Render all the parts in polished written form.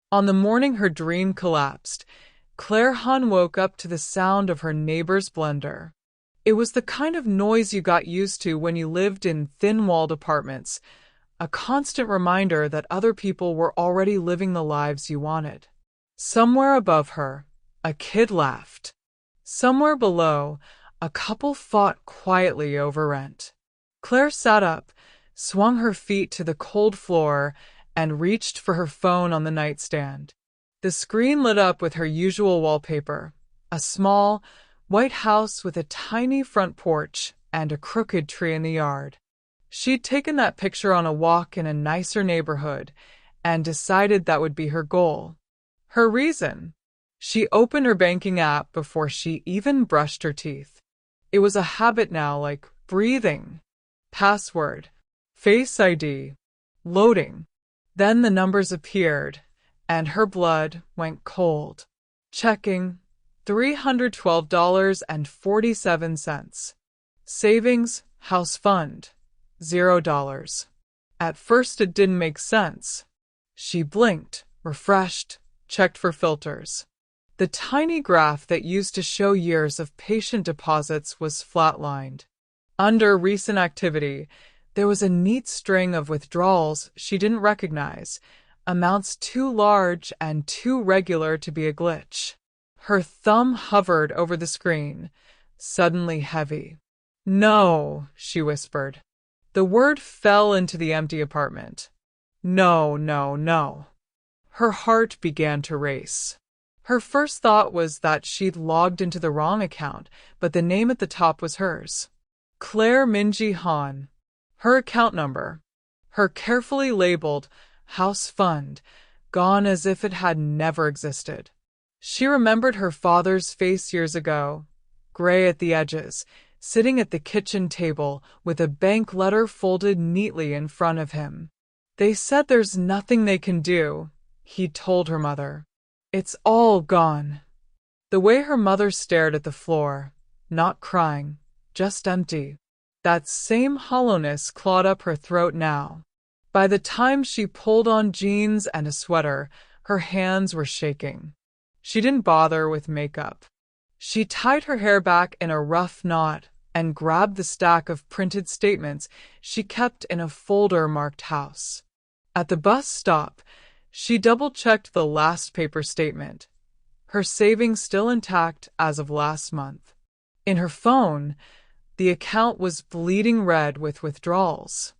On the morning her dream collapsed, Claire Hun woke up to the sound of her neighbor's blender. It was the kind of noise you got used to when you lived in thin-walled apartments, a constant reminder that other people were already living the lives you wanted. Somewhere above her, a kid laughed. Somewhere below, a couple fought quietly over rent. Claire sat up, swung her feet to the cold floor, and reached for her phone on the nightstand. The screen lit up with her usual wallpaper, a small, white house with a tiny front porch and a crooked tree in the yard. She'd taken that picture on a walk in a nicer neighborhood and decided that would be her goal. Her reason? She opened her banking app before she even brushed her teeth. It was a habit now, like breathing. Password. Face ID. Loading. Then the numbers appeared, and her blood went cold. Checking. $312.47. Savings, house fund. $0. At first it didn't make sense. She blinked, refreshed, checked for filters. The tiny graph that used to show years of patient deposits was flatlined. Under recent activity, there was a neat string of withdrawals she didn't recognize, amounts too large and too regular to be a glitch. Her thumb hovered over the screen, suddenly heavy. "No," she whispered. The word fell into the empty apartment. No, no, no. Her heart began to race. Her first thought was that she'd logged into the wrong account, but the name at the top was hers. Claire Minji Han. Her account number. Her carefully labeled house fund, gone as if it had never existed. She remembered her father's face years ago, gray at the edges, sitting at the kitchen table with a bank letter folded neatly in front of him. "They said there's nothing they can do," he'd told her mother. "It's all gone." The way her mother stared at the floor, not crying, just empty. That same hollowness clawed up her throat now. By the time she pulled on jeans and a sweater, her hands were shaking. She didn't bother with makeup. She tied her hair back in a rough knot and grabbed the stack of printed statements she kept in a folder marked house. At the bus stop, she double-checked the last paper statement. Her savings still intact as of last month. In her phone, the account was bleeding red with withdrawals.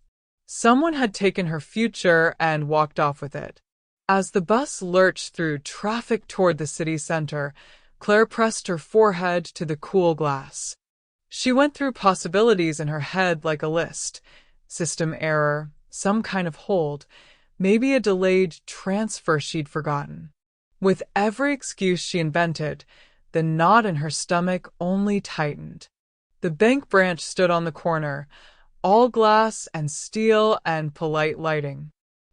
Someone had taken her future and walked off with it. As the bus lurched through traffic toward the city center, Claire pressed her forehead to the cool glass. She went through possibilities in her head like a list. System error, some kind of hold, maybe a delayed transfer she'd forgotten. With every excuse she invented, the knot in her stomach only tightened. The bank branch stood on the corner, all glass and steel and polite lighting.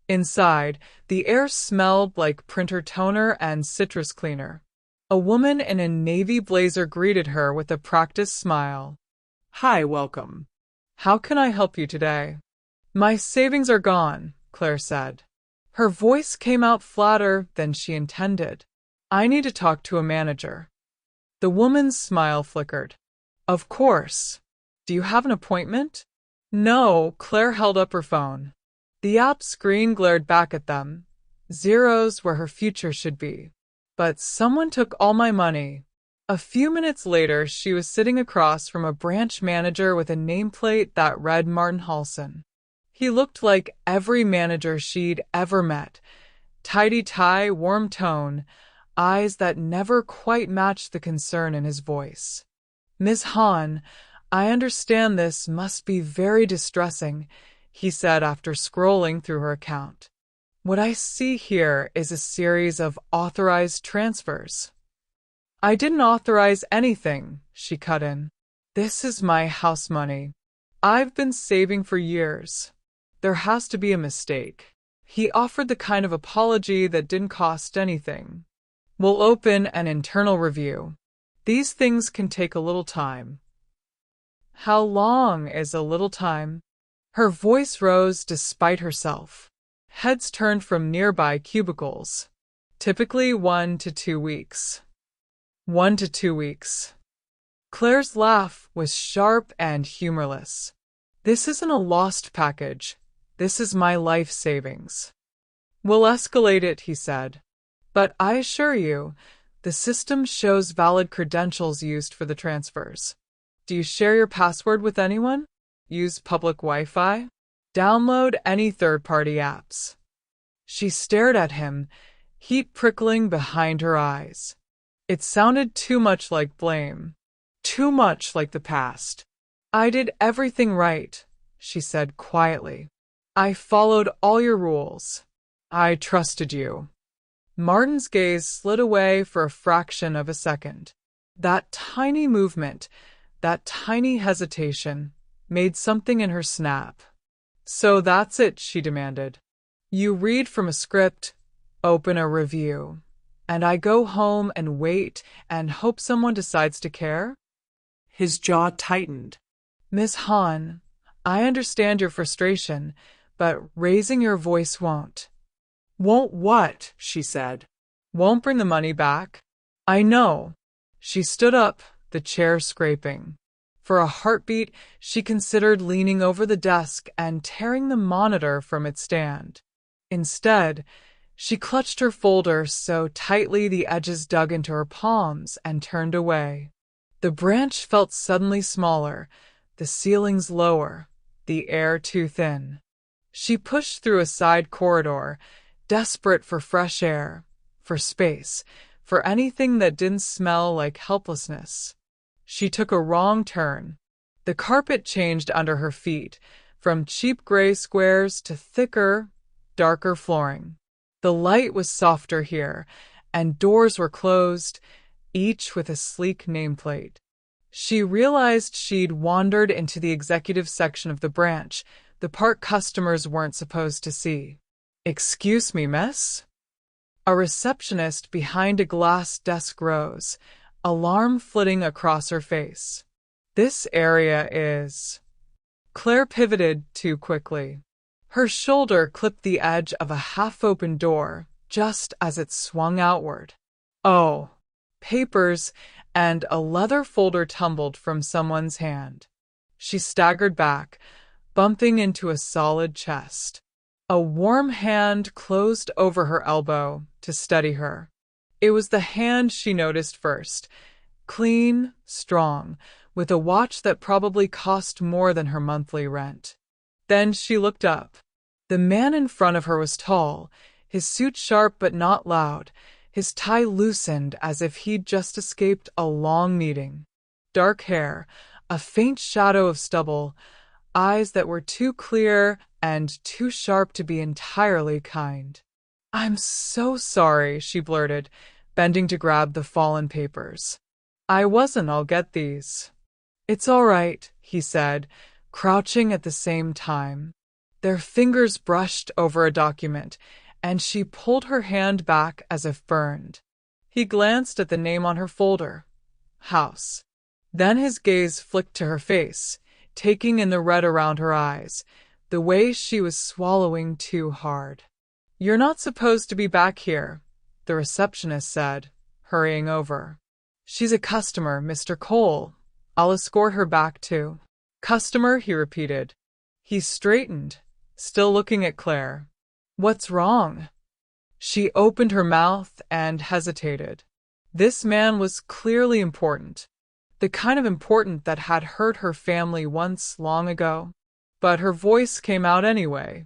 Inside, the air smelled like printer toner and citrus cleaner. A woman in a navy blazer greeted her with a practiced smile. "Hi, welcome. How can I help you today?" "My savings are gone," Claire said. Her voice came out flatter than she intended. "I need to talk to a manager." The woman's smile flickered. "Of course. Do you have an appointment?" "No," Claire held up her phone. The app screen glared back at them, zeros where her future should be. "But someone took all my money." A few minutes later, she was sitting across from a branch manager with a nameplate that read Martin Halson. He looked like every manager she'd ever met. Tidy tie, warm tone, eyes that never quite matched the concern in his voice. "Ms. Han, I understand this must be very distressing," he said after scrolling through her account. "What I see here is a series of authorized transfers." "I didn't authorize anything," she cut in. "This is my house money. I've been saving for years. There has to be a mistake." He offered the kind of apology that didn't cost anything. "We'll open an internal review. These things can take a little time." "How long is a little time?" Her voice rose despite herself. Heads turned from nearby cubicles. Typically 1 to 2 weeks. 1 to 2 weeks. Claire's laugh was sharp and humorless. This isn't a lost package. This is my life savings. We'll escalate it, he said. But I assure you, the system shows valid credentials used for the transfers. Do you share your password with anyone? Use public Wi-Fi? Download any third-party apps? She stared at him, heat prickling behind her eyes. It sounded too much like blame. Too much like the past. I did everything right, she said quietly. I followed all your rules. I trusted you. Martin's gaze slid away for a fraction of a second. That tiny movement, that tiny hesitation, made something in her snap. So that's it, she demanded. You read from a script, open a review, and I go home and wait and hope someone decides to care? His jaw tightened. Miss Hahn, I understand your frustration, but raising your voice won't. Won't what? She said. Won't bring the money back? I know. She stood up, the chair scraping. For a heartbeat, she considered leaning over the desk and tearing the monitor from its stand. Instead, she clutched her folder so tightly the edges dug into her palms and turned away. The branch felt suddenly smaller, the ceilings lower, the air too thin. She pushed through a side corridor, desperate for fresh air, for space, for anything that didn't smell like helplessness. She took a wrong turn. The carpet changed under her feet, from cheap gray squares to thicker, darker flooring. The light was softer here, and doors were closed, each with a sleek nameplate. She realized she'd wandered into the executive section of the branch, the part customers weren't supposed to see. Excuse me, miss? A receptionist behind a glass desk rose, alarm flitting across her face. This area is... Claire pivoted too quickly. Her shoulder clipped the edge of a half-open door just as it swung outward. Oh, papers and a leather folder tumbled from someone's hand. She staggered back, bumping into a solid chest. A warm hand closed over her elbow to steady her. It was the hand she noticed first, clean, strong, with a watch that probably cost more than her monthly rent. Then she looked up. The man in front of her was tall, his suit sharp but not loud, his tie loosened as if he'd just escaped a long meeting. Dark hair, a faint shadow of stubble, eyes that were too clear and too sharp to be entirely kind. I'm so sorry, she blurted, bending to grab the fallen papers. I wasn't, I'll get these. It's all right, he said, crouching at the same time. Their fingers brushed over a document, and she pulled her hand back as if burned. He glanced at the name on her folder. House. Then his gaze flicked to her face, taking in the red around her eyes, the way she was swallowing too hard. You're not supposed to be back here, the receptionist said, hurrying over. She's a customer, Mr. Cole. I'll escort her back too. Customer, he repeated. He straightened, still looking at Claire. What's wrong? She opened her mouth and hesitated. This man was clearly important, the kind of important that had hurt her family once long ago. But her voice came out anyway.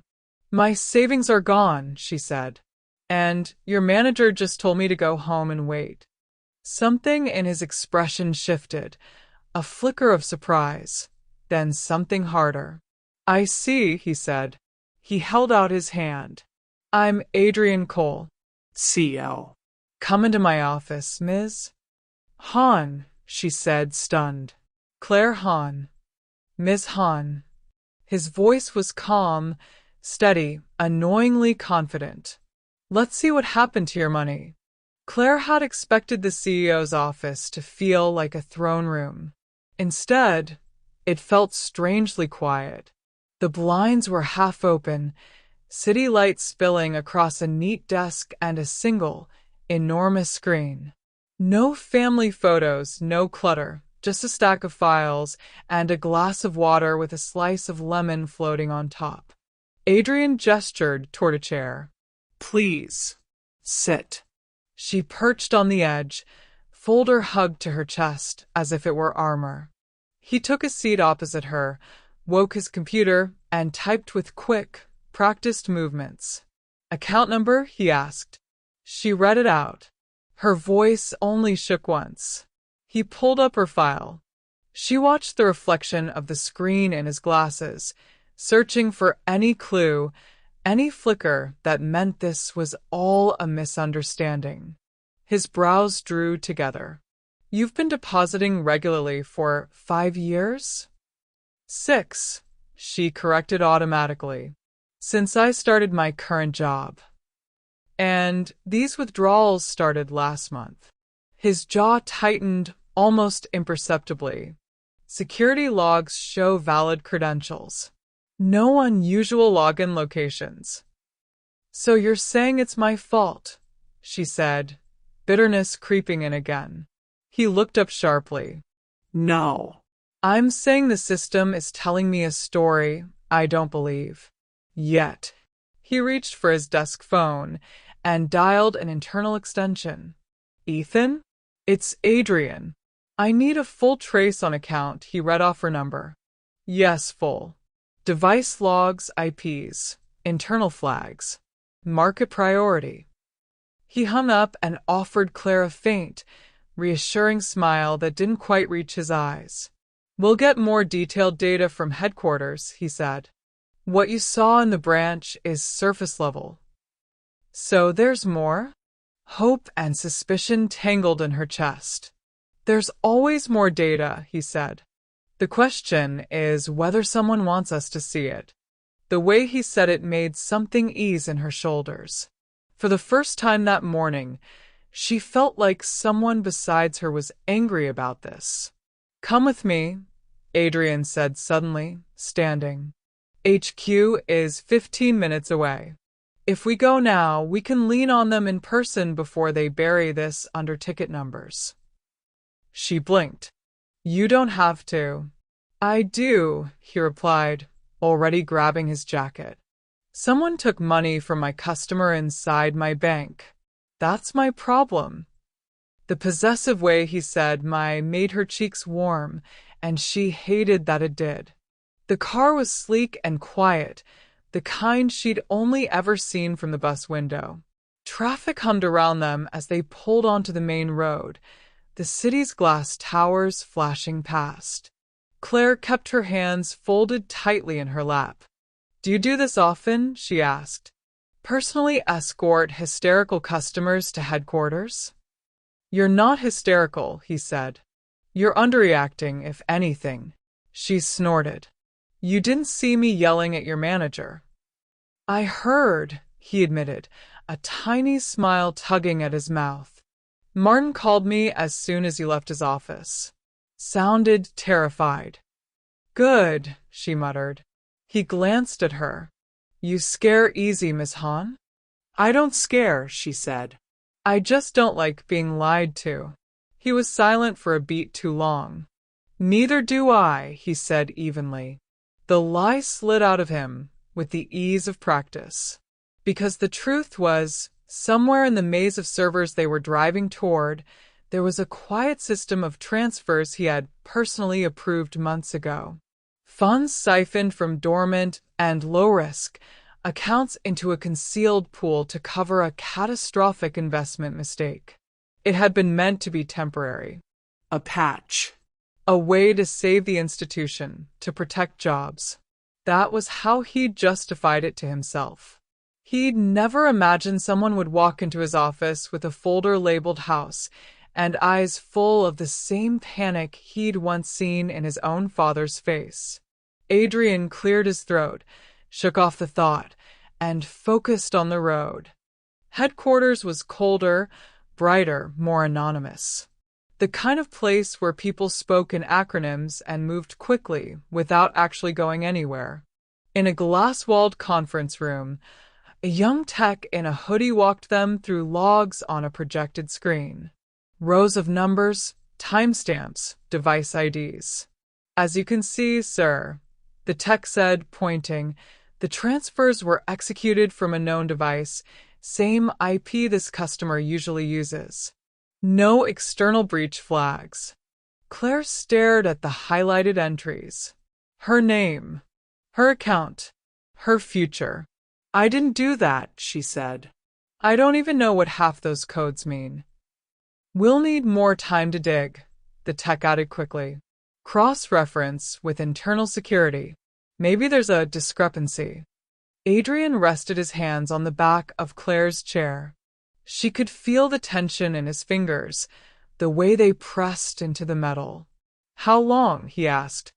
My savings are gone, she said. And your manager just told me to go home and wait. Something in his expression shifted, a flicker of surprise, then something harder. I see, he said. He held out his hand. I'm Adrian Cole, CL. Come into my office, Ms. Hahn, she said, stunned. Claire Hahn. Miss Hahn. His voice was calm, steady, annoyingly confident. Let's see what happened to your money. Claire had expected the CEO's office to feel like a throne room. Instead, it felt strangely quiet. The blinds were half open, city lights spilling across a neat desk and a single, enormous screen. No family photos, no clutter, just a stack of files and a glass of water with a slice of lemon floating on top. Adrian gestured toward a chair. Please, sit. She perched on the edge, folder hugged to her chest as if it were armor. He took a seat opposite her, woke his computer, and typed with quick, practiced movements. Account number? He asked. She read it out. Her voice only shook once. He pulled up her file. She watched the reflection of the screen in his glasses, searching for any clue, any flicker that meant this was all a misunderstanding. His brows drew together. You've been depositing regularly for 5 years? 6, she corrected automatically. Since I started my current job. And these withdrawals started last month. His jaw tightened almost imperceptibly. Security logs show valid credentials. No unusual login locations. So you're saying it's my fault, she said, bitterness creeping in again. He looked up sharply. No. I'm saying the system is telling me a story I don't believe. Yet. He reached for his desk phone and dialed an internal extension. Ethan? It's Adrian. I need a full trace on account. He read off her number. Yes, full. Device logs, IPs, internal flags, market priority. He hung up and offered Claire a faint, reassuring smile that didn't quite reach his eyes. We'll get more detailed data from headquarters, he said. What you saw in the branch is surface level. So there's more? Hope and suspicion tangled in her chest. There's always more data, he said. The question is whether someone wants us to see it. The way he said it made something ease in her shoulders. For the first time that morning, she felt like someone besides her was angry about this. Come with me, Adrian said suddenly, standing. HQ is 15 minutes away. If we go now, we can lean on them in person before they bury this under ticket numbers. She blinked. You don't have to. I do, he replied, already grabbing his jacket. Someone took money from my customer inside my bank. That's my problem. The possessive way he said made her cheeks warm, and she hated that it did. The car was sleek and quiet, the kind she'd only ever seen from the bus window. Traffic hummed around them as they pulled onto the main road, the city's glass towers flashing past. Claire kept her hands folded tightly in her lap. Do you do this often? She asked. Personally escort hysterical customers to headquarters? You're not hysterical, he said. You're underreacting, if anything. She snorted. You didn't see me yelling at your manager. I heard, he admitted, a tiny smile tugging at his mouth. Martin called me as soon as you left his office. Sounded terrified. Good, she muttered. He glanced at her. You scare easy, Miss Hahn? I don't scare, she said. I just don't like being lied to. He was silent for a beat too long. Neither do I, he said evenly. The lie slid out of him with the ease of practice. Because the truth was, somewhere in the maze of servers they were driving toward, there was a quiet system of transfers he had personally approved months ago. Funds siphoned from dormant and low-risk accounts into a concealed pool to cover a catastrophic investment mistake. It had been meant to be temporary. A patch. A way to save the institution, to protect jobs. That was how he'd justified it to himself. He'd never imagined someone would walk into his office with a folder labeled house and eyes full of the same panic he'd once seen in his own father's face. Adrian cleared his throat, shook off the thought, and focused on the road. Headquarters was colder, brighter, more anonymous. The kind of place where people spoke in acronyms and moved quickly without actually going anywhere. In a glass-walled conference room, a young tech in a hoodie walked them through logs on a projected screen. Rows of numbers, timestamps, device IDs. As you can see, sir, the tech said, pointing, the transfers were executed from a known device, same IP this customer usually uses. No external breach flags. Claire stared at the highlighted entries. Her name, her account, her future. I didn't do that, she said. I don't even know what half those codes mean. We'll need more time to dig, the tech added quickly. Cross-reference with internal security. Maybe there's a discrepancy. Adrian rested his hands on the back of Claire's chair. She could feel the tension in his fingers, the way they pressed into the metal. How long? He asked.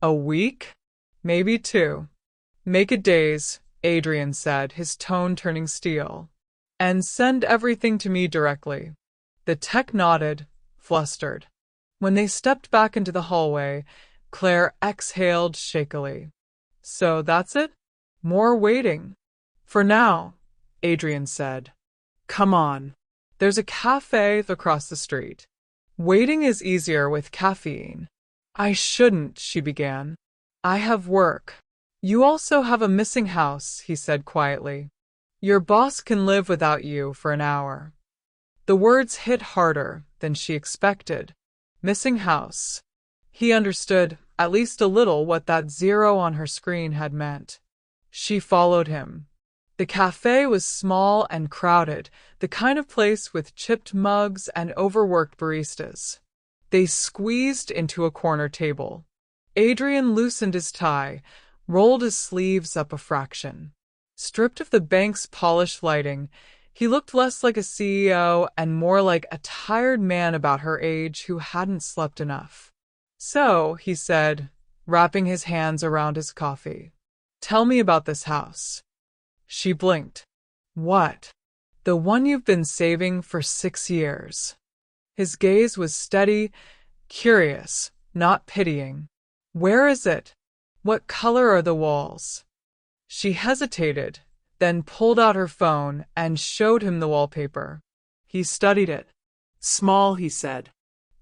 A week? Maybe 2. Make it days, Adrian said, his tone turning steel. And send everything to me directly. The tech nodded, flustered. When they stepped back into the hallway, Claire exhaled shakily. So that's it? More waiting. For now, Adrian said. Come on. There's a cafe across the street. Waiting is easier with caffeine. I shouldn't, she began. I have work. You also have a missing house, he said quietly. Your boss can live without you for an hour. The words hit harder than she expected. Missing house. He understood, at least a little, what that 0 on her screen had meant. She followed him. The cafe was small and crowded, the kind of place with chipped mugs and overworked baristas. They squeezed into a corner table. Adrian loosened his tie, rolled his sleeves up a fraction. Stripped of the bank's polished lighting, he looked less like a CEO and more like a tired man about her age who hadn't slept enough. So, he said, wrapping his hands around his coffee. Tell me about this house. She blinked. What? The one you've been saving for 6 years. His gaze was steady, curious, not pitying. Where is it? What color are the walls? She hesitated, then pulled out her phone and showed him the wallpaper. He studied it. Small, he said.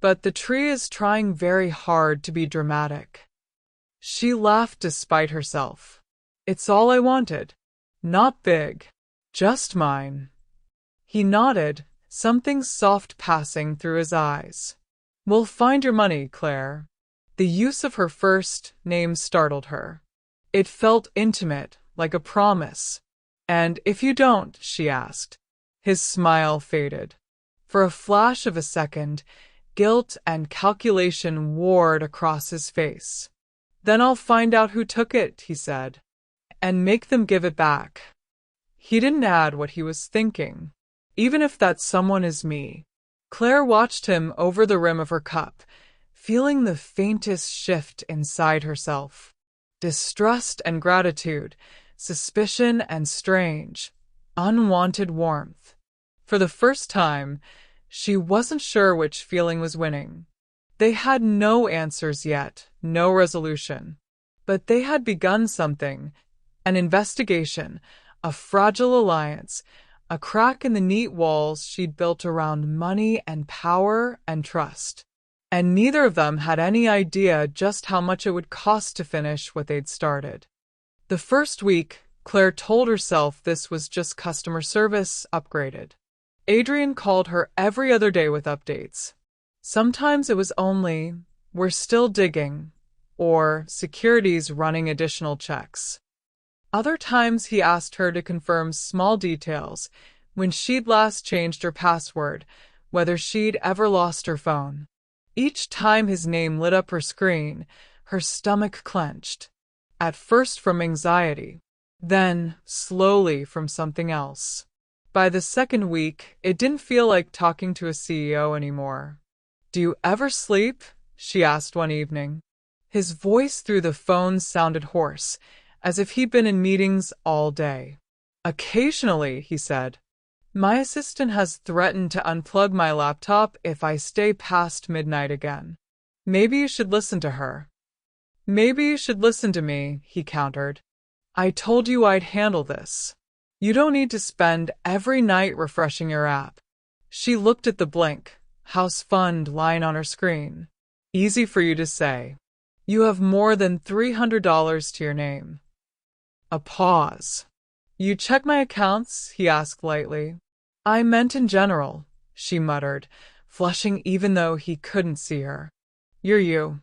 But the tree is trying very hard to be dramatic. She laughed despite herself. It's all I wanted. Not big. Just mine. He nodded, something soft passing through his eyes. We'll find your money, Claire. The use of her first name startled her. It felt intimate, like a promise. And if you don't, she asked. His smile faded. For a flash of a second, guilt and calculation warred across his face. Then I'll find out who took it, he said, and make them give it back. He didn't add what he was thinking. Even if that someone is me. Claire watched him over the rim of her cup, feeling the faintest shift inside herself. Distrust and gratitude, suspicion and strange, unwanted warmth. For the first time, she wasn't sure which feeling was winning. They had no answers yet, no resolution. But they had begun something, an investigation, a fragile alliance, a crack in the neat walls she'd built around money and power and trust. And neither of them had any idea just how much it would cost to finish what they'd started. The first week, Claire told herself this was just customer service upgraded. Adrian called her every other day with updates. Sometimes it was only, we're still digging, or security's running additional checks. Other times he asked her to confirm small details, when she'd last changed her password, whether she'd ever lost her phone. Each time his name lit up her screen, her stomach clenched. At first from anxiety, then, slowly, from something else. By the second week, it didn't feel like talking to a CEO anymore. Do you ever sleep? She asked one evening. His voice through the phone sounded hoarse, as if he'd been in meetings all day. Occasionally, he said. My assistant has threatened to unplug my laptop if I stay past midnight again. Maybe you should listen to her. Maybe you should listen to me, he countered. I told you I'd handle this. You don't need to spend every night refreshing your app. She looked at the blank house fund line on her screen. Easy for you to say. You have more than $300 to your name. A pause. You check my accounts? He asked lightly. I meant in general, she muttered, flushing even though he couldn't see her. You're you.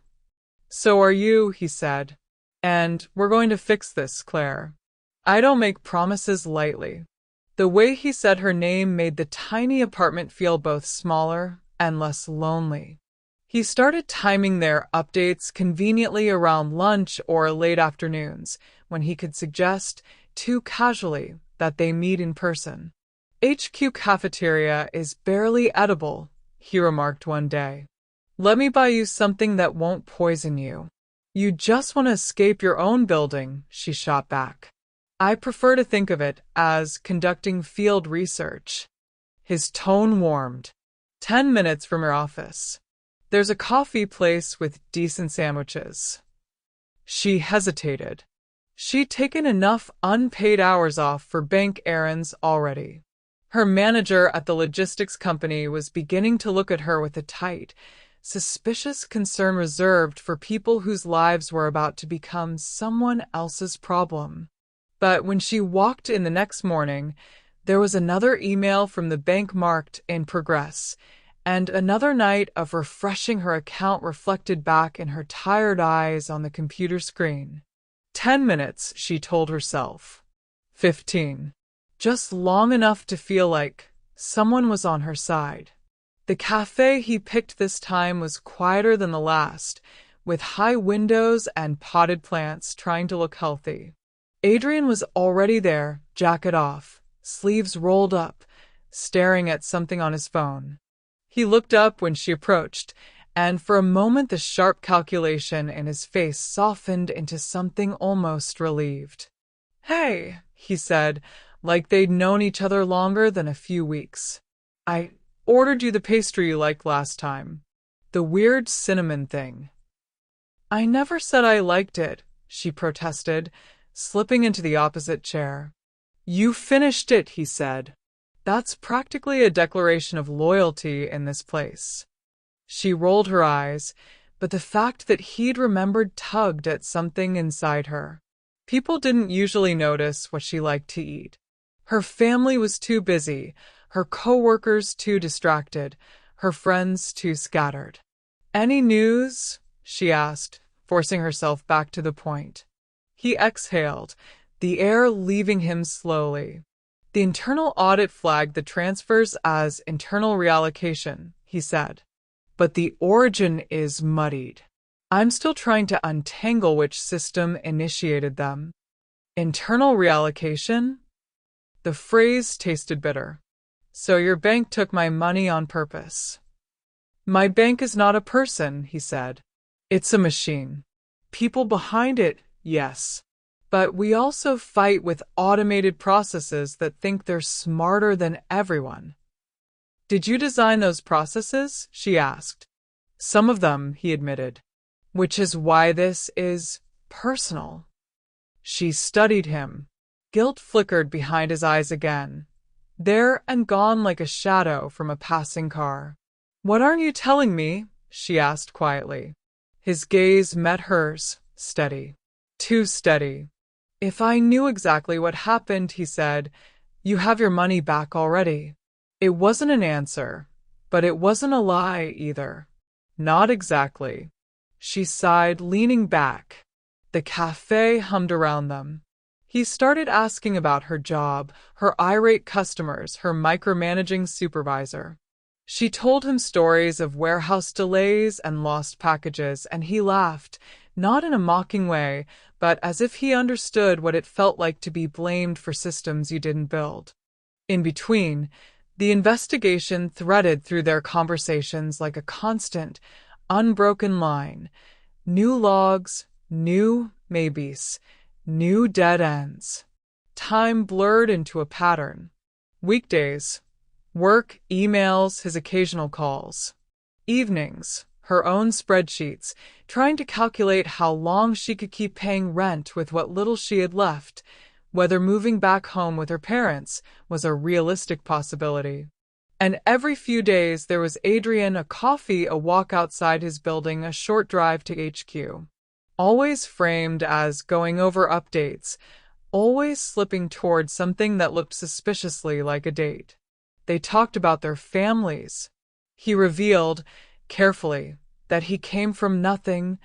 So are you, he said. And we're going to fix this, Claire. I don't make promises lightly. The way he said her name made the tiny apartment feel both smaller and less lonely. He started timing their updates conveniently around lunch or late afternoons, when he could suggest, too casually, that they meet in person. HQ cafeteria is barely edible, he remarked one day. Let me buy you something that won't poison you. You just want to escape your own building, she shot back. I prefer to think of it as conducting field research. His tone warmed. 10 minutes from your office. There's a coffee place with decent sandwiches. She hesitated. She'd taken enough unpaid hours off for bank errands already. Her manager at the logistics company was beginning to look at her with a tight, suspicious concern reserved for people whose lives were about to become someone else's problem. But when she walked in the next morning, there was another email from the bank marked in progress, and another night of refreshing her account reflected back in her tired eyes on the computer screen. 10 minutes, she told herself. 15. Just long enough to feel like someone was on her side. The cafe he picked this time was quieter than the last, with high windows and potted plants trying to look healthy. Adrian was already there, jacket off, sleeves rolled up, staring at something on his phone. He looked up when she approached, and for a moment the sharp calculation in his face softened into something almost relieved. Hey, he said, like they'd known each other longer than a few weeks. I ordered you the pastry you liked last time. The weird cinnamon thing. I never said I liked it, she protested, slipping into the opposite chair. You finished it, he said. That's practically a declaration of loyalty in this place. She rolled her eyes, but the fact that he'd remembered tugged at something inside her. People didn't usually notice what she liked to eat. Her family was too busy, her coworkers too distracted, her friends too scattered. Any news? She asked, forcing herself back to the point. He exhaled, the air leaving him slowly. The internal audit flagged the transfers as internal reallocation, he said. But the origin is muddied. I'm still trying to untangle which system initiated them. Internal reallocation? The phrase tasted bitter. So your bank took my money on purpose. My bank is not a person, he said. It's a machine. People behind it, yes. But we also fight with automated processes that think they're smarter than everyone. Did you design those processes? She asked. Some of them, he admitted. Which is why this is personal. She studied him. Guilt flickered behind his eyes again, there and gone like a shadow from a passing car. What aren't you telling me? She asked quietly. His gaze met hers, steady. Too steady. If I knew exactly what happened, he said, you have your money back already. It wasn't an answer, but it wasn't a lie either. Not exactly. She sighed, leaning back. The cafe hummed around them. He started asking about her job, her irate customers, her micromanaging supervisor. She told him stories of warehouse delays and lost packages, and he laughed, not in a mocking way, but as if he understood what it felt like to be blamed for systems you didn't build. In between, the investigation threaded through their conversations like a constant, unbroken line. New logs, new maybes, new dead ends. Time blurred into a pattern. Weekdays, work, emails, his occasional calls. Evenings, her own spreadsheets, trying to calculate how long she could keep paying rent with what little she had left, whether moving back home with her parents was a realistic possibility. And every few days there was Adrian, a coffee, a walk outside his building, a short drive to HQ. Always framed as going over updates, always slipping towards something that looked suspiciously like a date. They talked about their families. He revealed, carefully, that he came from nothing,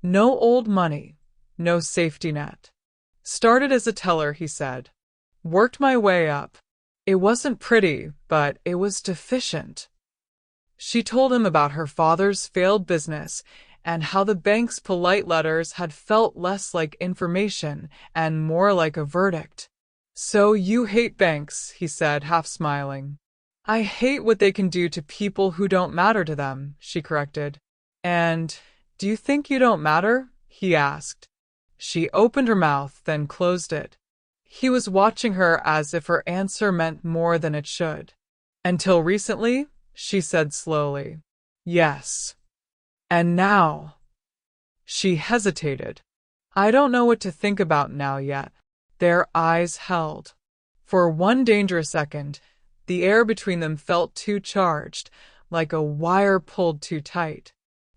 no old money, no safety net. Started as a teller, he said. Worked my way up. It wasn't pretty, but it was deficient. She told him about her father's failed business and how the bank's polite letters had felt less like information and more like a verdict. So you hate banks, he said, half smiling. I hate what they can do to people who don't matter to them, she corrected. And do you think you don't matter? He asked. She opened her mouth, then closed it. He was watching her as if her answer meant more than it should. Until recently, she said slowly. Yes. And now? She hesitated. I don't know what to think about now yet. Their eyes held. For one dangerous second, the air between them felt too charged, like a wire pulled too tight.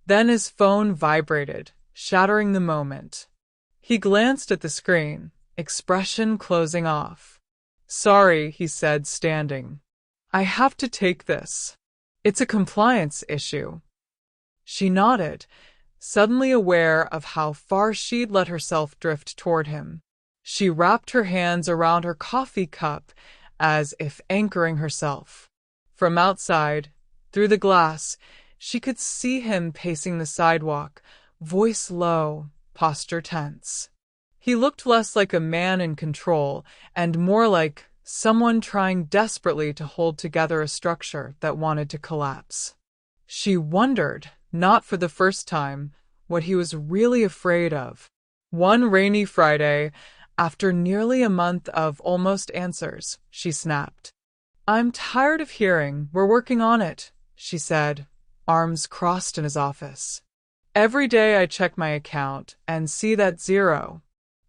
Then his phone vibrated, shattering the moment. He glanced at the screen, expression closing off. Sorry, he said, standing. I have to take this. It's a compliance issue. She nodded, suddenly aware of how far she'd let herself drift toward him. She wrapped her hands around her coffee cup, as if anchoring herself. From outside, through the glass, she could see him pacing the sidewalk, voice low, posture tense. He looked less like a man in control and more like someone trying desperately to hold together a structure that wanted to collapse. She wondered, not for the first time, what he was really afraid of. One rainy Friday, after nearly a month of almost answers, she snapped. I'm tired of hearing, we're working on it, she said, arms crossed in his office. Every day I check my account and see that zero.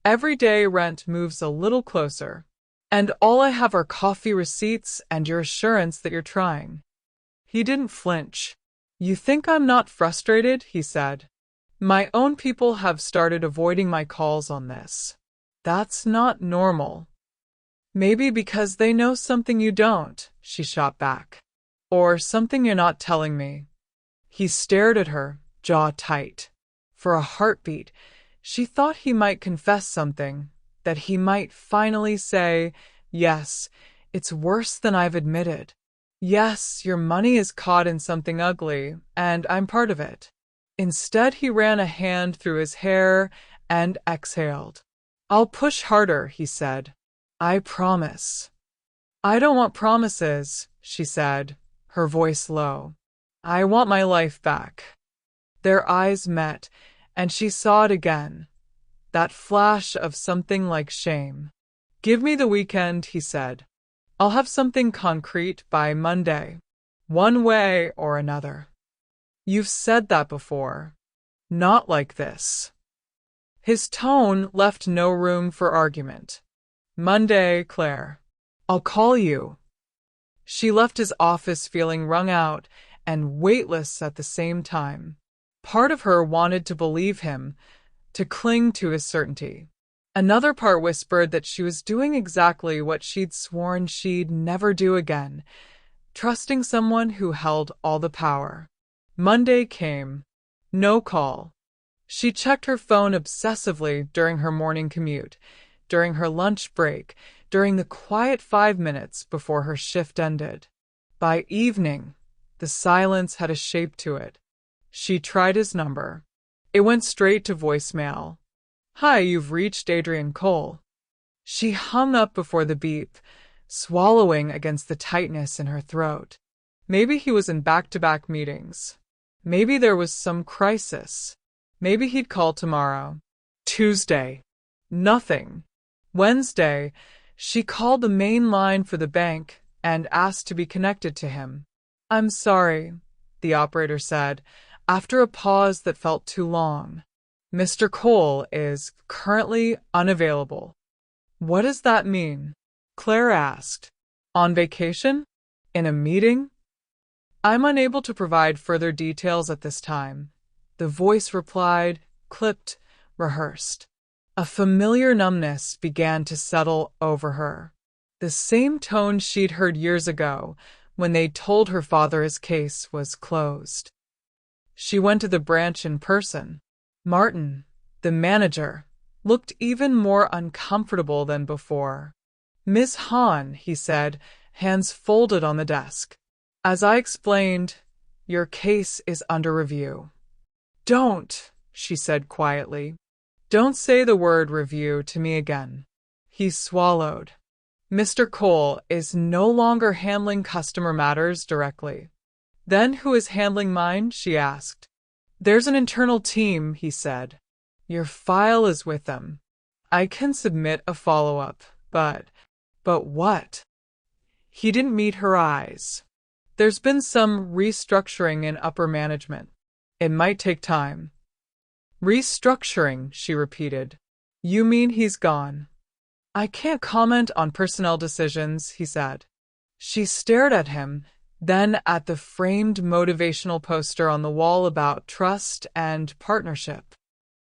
Every day rent moves a little closer. And all I have are coffee receipts and your assurance that you're trying. He didn't flinch. You think I'm not frustrated? He said. My own people have started avoiding my calls on this. That's not normal. Maybe because they know something you don't, she shot back. Or something you're not telling me. He stared at her, jaw tight. For a heartbeat, she thought he might confess something, that he might finally say, yes, it's worse than I've admitted. Yes, your money is caught in something ugly, and I'm part of it. Instead, he ran a hand through his hair and exhaled. I'll push harder, he said. I promise. I don't want promises, she said, her voice low. I want my life back. Their eyes met, and she saw it again. That flash of something like shame. Give me the weekend, he said. I'll have something concrete by Monday. One way or another. You've said that before. Not like this. His tone left no room for argument. Monday, Claire. I'll call you. She left his office feeling wrung out and weightless at the same time. Part of her wanted to believe him, to cling to his certainty. Another part whispered that she was doing exactly what she'd sworn she'd never do again, trusting someone who held all the power. Monday came. No call. She checked her phone obsessively during her morning commute, during her lunch break, during the quiet 5 minutes before her shift ended. By evening, the silence had a shape to it. She tried his number. It went straight to voicemail. Hi, you've reached Adrian Cole. She hung up before the beep, swallowing against the tightness in her throat. Maybe he was in back-to-back meetings. Maybe there was some crisis. Maybe he'd call tomorrow. Tuesday. Nothing. Wednesday, she called the main line for the bank and asked to be connected to him. I'm sorry, the operator said. after a pause that felt too long. Mr. Cole is currently unavailable. What does that mean? Claire asked. On vacation? In a meeting? I'm unable to provide further details at this time. The voice replied, clipped, rehearsed. A familiar numbness began to settle over her. The same tone she'd heard years ago when they told her father his case was closed. She went to the branch in person. Martin, the manager, looked even more uncomfortable than before. Miss Hahn, he said, hands folded on the desk. As I explained, your case is under review. Don't, she said quietly. Don't say the word review to me again. He swallowed. Mr. Cole is no longer handling customer matters directly. Then who is handling mine? She asked. There's an internal team, he said. Your file is with them. I can submit a follow-up, but what? He didn't meet her eyes. There's been some restructuring in upper management. It might take time. Restructuring, she repeated. You mean he's gone? I can't comment on personnel decisions, he said. She stared at him, then at the framed motivational poster on the wall about trust and partnership.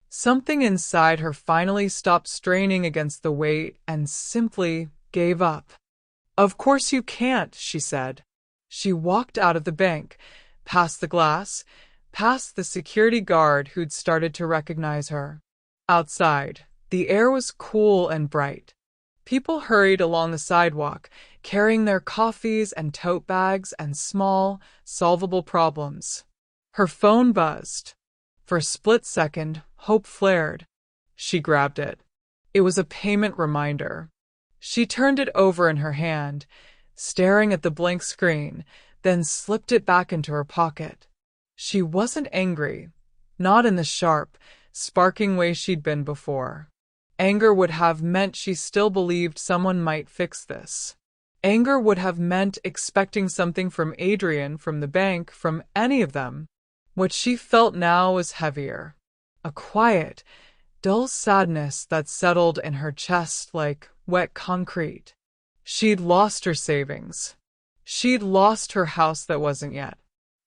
Something inside her finally stopped straining against the weight and simply gave up. Of course you can't, she said. She walked out of the bank, past the glass, past the security guard who'd started to recognize her. Outside, the air was cool and bright. People hurried along the sidewalk, carrying their coffees and tote bags and small, solvable problems. Her phone buzzed. For a split second, hope flared. She grabbed it. It was a payment reminder. She turned it over in her hand, staring at the blank screen, then slipped it back into her pocket. She wasn't angry, not in the sharp, sparking way she'd been before. Anger would have meant she still believed someone might fix this. Anger would have meant expecting something from Adrian, from the bank, from any of them. What she felt now was heavier. A quiet, dull sadness that settled in her chest like wet concrete. She'd lost her savings. She'd lost her house that wasn't yet.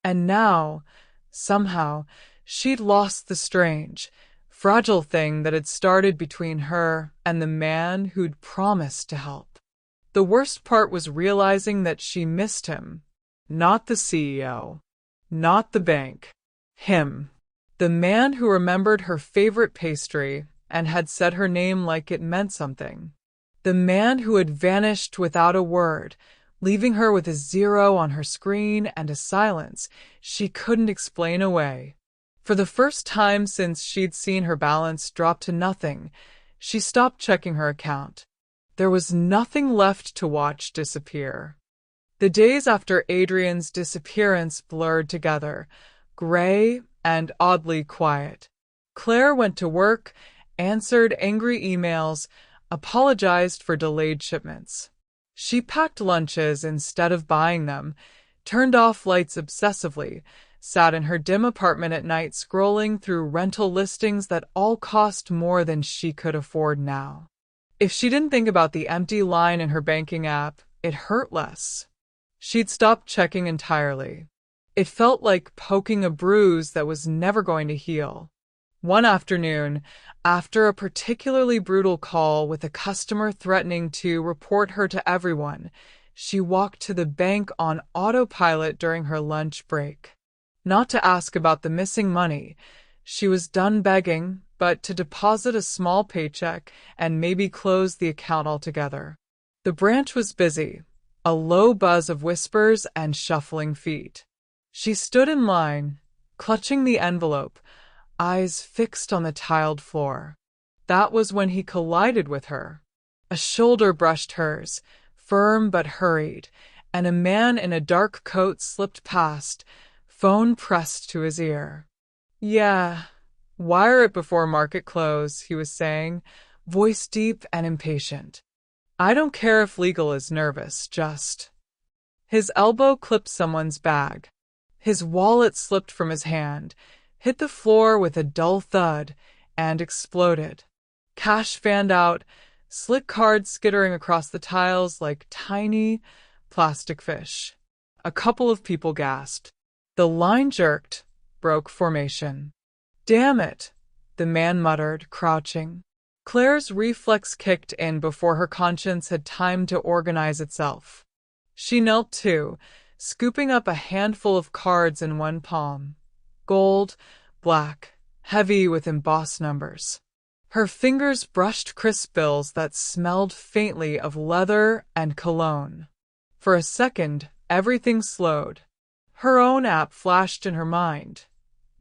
And now, somehow, she'd lost the strange, fragile thing that had started between her and the man who'd promised to help. The worst part was realizing that she missed him. Not the CEO. Not the bank. Him. The man who remembered her favorite pastry and had said her name like it meant something. The man who had vanished without a word, leaving her with a zero on her screen and a silence she couldn't explain away. For the first time since she'd seen her balance drop to nothing, she stopped checking her account. There was nothing left to watch disappear. The days after Adrian's disappearance blurred together, gray and oddly quiet. Claire went to work, answered angry emails, apologized for delayed shipments. She packed lunches instead of buying them, turned off lights obsessively, sat in her dim apartment at night scrolling through rental listings that all cost more than she could afford now. If she didn't think about the empty line in her banking app, it hurt less. She'd stopped checking entirely. It felt like poking a bruise that was never going to heal. One afternoon, after a particularly brutal call with a customer threatening to report her to everyone, she walked to the bank on autopilot during her lunch break. Not to ask about the missing money. She was done begging, but to deposit a small paycheck and maybe close the account altogether. The branch was busy, a low buzz of whispers and shuffling feet. She stood in line, clutching the envelope, eyes fixed on the tiled floor. That was when he collided with her. A shoulder brushed hers, firm but hurried, and a man in a dark coat slipped past, phone pressed to his ear. Yeah, wire it before market close, he was saying, voice deep and impatient. I don't care if legal is nervous, just... His elbow clipped someone's bag. His wallet slipped from his hand, hit the floor with a dull thud, and exploded. Cash fanned out, slick cards skittering across the tiles like tiny plastic fish. A couple of people gasped. The line jerked, broke formation. "Damn it," the man muttered, crouching. Claire's reflex kicked in before her conscience had time to organize itself. She knelt too, scooping up a handful of cards in one palm. Gold, black, heavy with embossed numbers. Her fingers brushed crisp bills that smelled faintly of leather and cologne. For a second, everything slowed. Her own app flashed in her mind.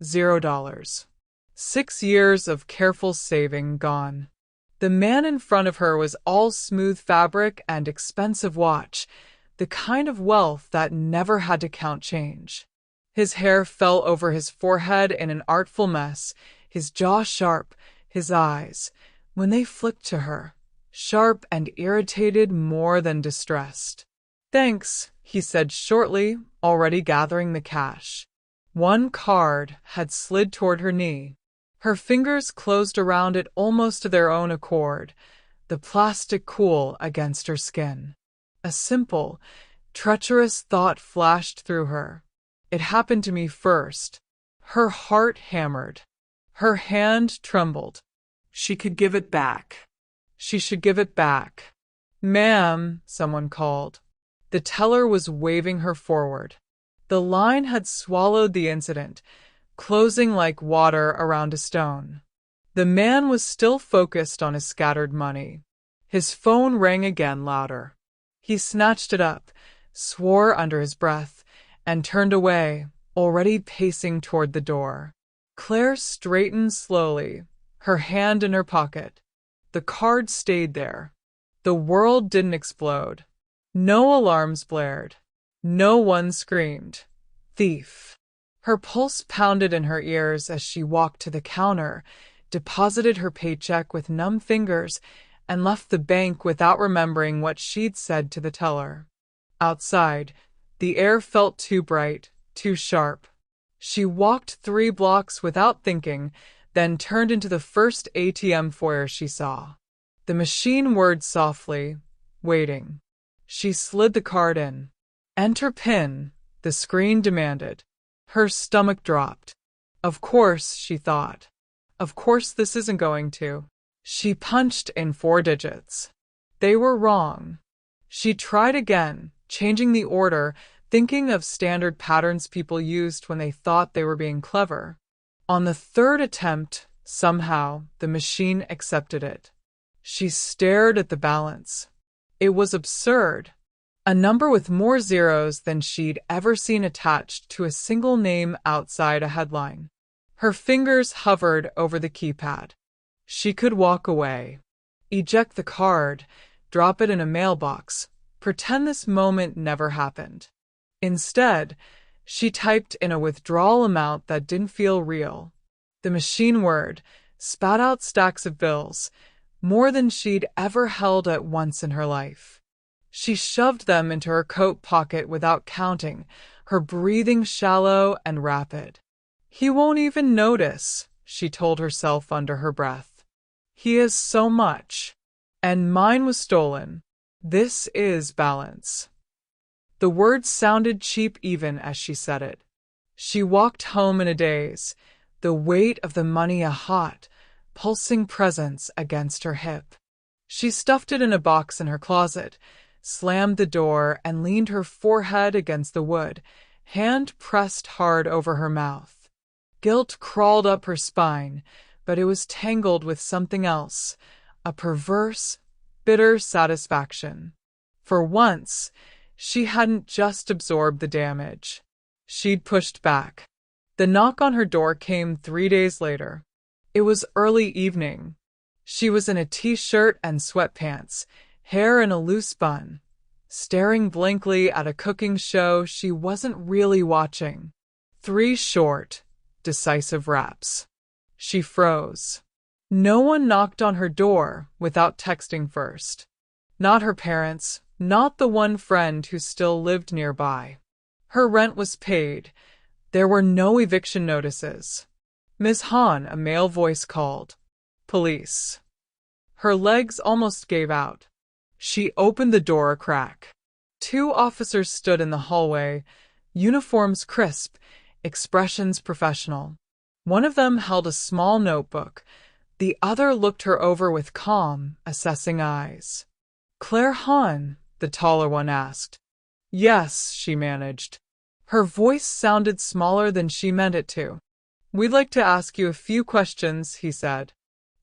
$0. 6 years of careful saving gone. The man in front of her was all smooth fabric and expensive watch, the kind of wealth that never had to count change. His hair fell over his forehead in an artful mess, his jaw sharp, his eyes, when they flicked to her, sharp and irritated more than distressed. "Thanks," he said shortly, already gathering the cash. One card had slid toward her knee. Her fingers closed around it almost of their own accord, the plastic cool against her skin. A simple, treacherous thought flashed through her. It happened to me first. Her heart hammered. Her hand trembled. She could give it back. She should give it back. "Ma'am," someone called. The teller was waving her forward. The line had swallowed the incident, closing like water around a stone. The man was still focused on his scattered money. His phone rang again louder. He snatched it up, swore under his breath, and turned away, already pacing toward the door. Claire straightened slowly, her hand in her pocket. The card stayed there. The world didn't explode. No alarms blared. No one screamed, "Thief!" Her pulse pounded in her ears as she walked to the counter, deposited her paycheck with numb fingers, and left the bank without remembering what she'd said to the teller. Outside, the air felt too bright, too sharp. She walked 3 blocks without thinking, then turned into the first ATM foyer she saw. The machine whirred softly, waiting. She slid the card in. "Enter PIN," the screen demanded. Her stomach dropped. Of course, she thought. Of course this isn't going to. She punched in 4 digits. They were wrong. She tried again, changing the order, thinking of standard patterns people used when they thought they were being clever. On the 3rd attempt, somehow, the machine accepted it. She stared at the balance. It was absurd. A number with more zeros than she'd ever seen attached to a single name outside a headline. Her fingers hovered over the keypad. She could walk away. Eject the card, drop it in a mailbox, pretend this moment never happened. Instead, she typed in a withdrawal amount that didn't feel real. The machine whirred, spat out stacks of bills, more than she'd ever held at once in her life. She shoved them into her coat pocket without counting, her breathing shallow and rapid. "He won't even notice," she told herself under her breath. "He is so much. And mine was stolen. This is balance." The words sounded cheap even as she said it. She walked home in a daze, the weight of the money a hot, pulsing presence against her hip. She stuffed it in a box in her closet, slammed the door, and leaned her forehead against the wood, hand pressed hard over her mouth. Guilt crawled up her spine, but it was tangled with something else, a perverse, bitter satisfaction. For once, she hadn't just absorbed the damage. She'd pushed back. The knock on her door came 3 days later. It was early evening. She was in a t-shirt and sweatpants, hair in a loose bun, staring blankly at a cooking show she wasn't really watching. 3 short, decisive raps. She froze. No one knocked on her door without texting first. Not her parents, not the one friend who still lived nearby. Her rent was paid, There were no eviction notices. "Miss Hahn," a male voice called. "Police." Her legs almost gave out. She opened the door a crack. Two officers stood in the hallway, uniforms crisp, expressions professional. One of them held a small notebook. The other looked her over with calm, assessing eyes. "Claire Hahn?" the taller one asked. "Yes," she managed. Her voice sounded smaller than she meant it to. "We'd like to ask you a few questions," he said,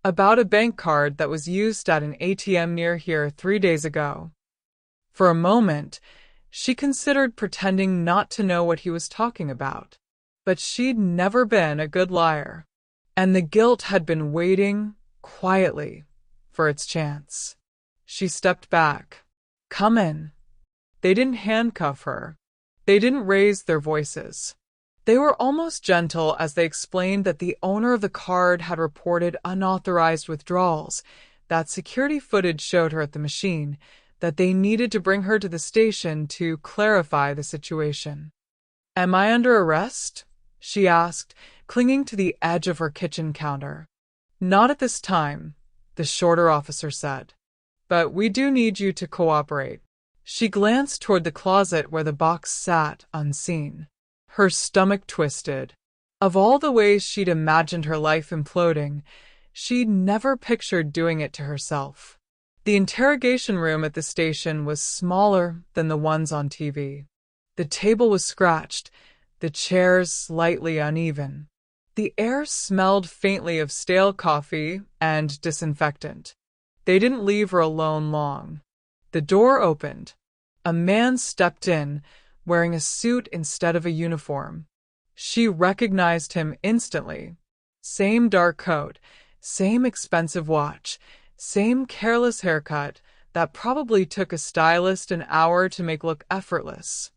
"about a bank card that was used at an ATM near here 3 days ago." For a moment, she considered pretending not to know what he was talking about. But she'd never been a good liar. And the guilt had been waiting, quietly, for its chance. She stepped back. "Come in." They didn't handcuff her. They didn't raise their voices. They were almost gentle as they explained that the owner of the card had reported unauthorized withdrawals, that security footage showed her at the machine, that they needed to bring her to the station to clarify the situation. "Am I under arrest?" she asked, clinging to the edge of her kitchen counter. "Not at this time," the shorter officer said. "But we do need you to cooperate." She glanced toward the closet where the box sat, unseen. Her stomach twisted. Of all the ways she'd imagined her life imploding, she'd never pictured doing it to herself. The interrogation room at the station was smaller than the ones on TV. The table was scratched, the chairs slightly uneven. The air smelled faintly of stale coffee and disinfectant. They didn't leave her alone long. The door opened. A man stepped in, wearing a suit instead of a uniform. She recognized him instantly. Same dark coat, same expensive watch, same careless haircut that probably took a stylist an hour to make look effortless.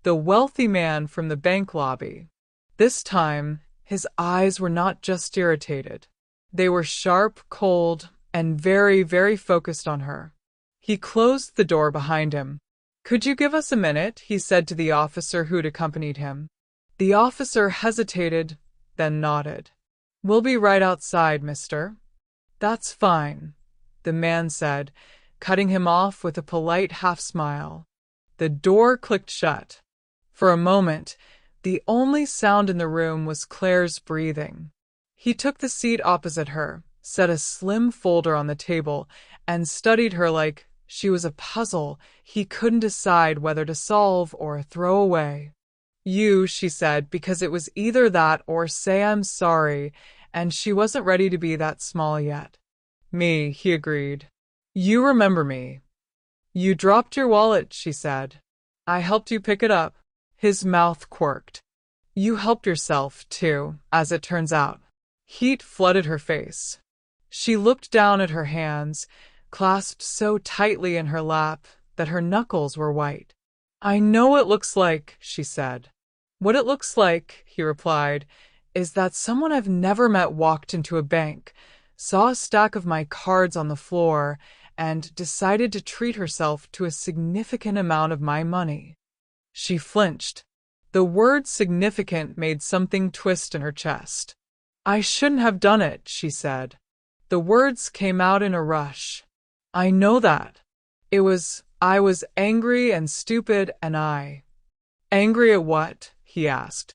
The wealthy man from the bank lobby. This time, his eyes were not just irritated. They were sharp, cold, and very, very focused on her. He closed the door behind him. "Could you give us a minute?" he said to the officer who'd accompanied him. The officer hesitated, then nodded. "We'll be right outside, mister." "That's fine," the man said, cutting him off with a polite half-smile. The door clicked shut. For a moment, the only sound in the room was Claire's breathing. He took the seat opposite her, set a slim folder on the table, and studied her like she was a puzzle he couldn't decide whether to solve or throw away. "You," she said, because it was either that or say I'm sorry, and she wasn't ready to be that small yet. "Me," he agreed. "You remember me." "You dropped your wallet," she said. "I helped you pick it up." His mouth quirked. "You helped yourself, too, as it turns out." Heat flooded her face. She looked down at her hands, clasped so tightly in her lap that her knuckles were white. "I know what it looks like," she said. "What it looks like," he replied, "is that someone I've never met walked into a bank, saw a stack of my cards on the floor, and decided to treat herself to a significant amount of my money." She flinched. The word significant made something twist in her chest. "I shouldn't have done it," she said. The words came out in a rush. "I know that. I was angry and stupid and Angry at what?" he asked.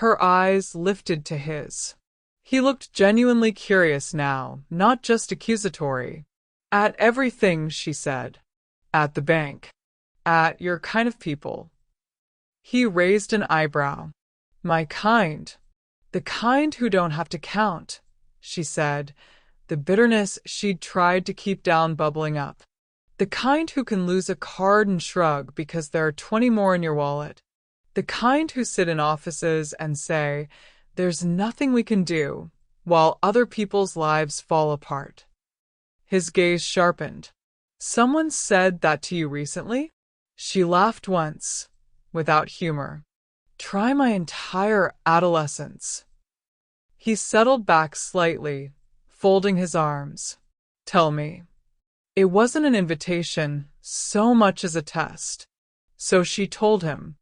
Her eyes lifted to his. He looked genuinely curious now, not just accusatory. "At everything," she said. "At the bank. At your kind of people." He raised an eyebrow. "My kind. The kind who don't have to count," she said, the bitterness she'd tried to keep down bubbling up. "The kind who can lose a card and shrug because there are 20 more in your wallet. The kind who sit in offices and say, 'There's nothing we can do,' while other people's lives fall apart." His gaze sharpened. "Someone said that to you recently?" She laughed once, without humor. "Try my entire adolescence." He settled back slightly, folding his arms. "Tell me." It wasn't an invitation so much as a test. So she told him.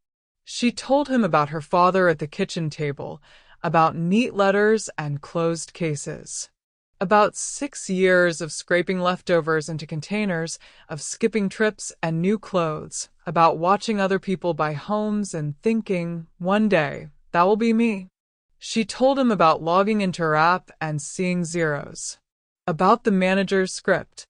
She told him about her father at the kitchen table, about neat letters and closed cases, about 6 years of scraping leftovers into containers, of skipping trips and new clothes, about watching other people buy homes and thinking, one day, that will be me. She told him about logging into her app and seeing zeros, about the manager's script,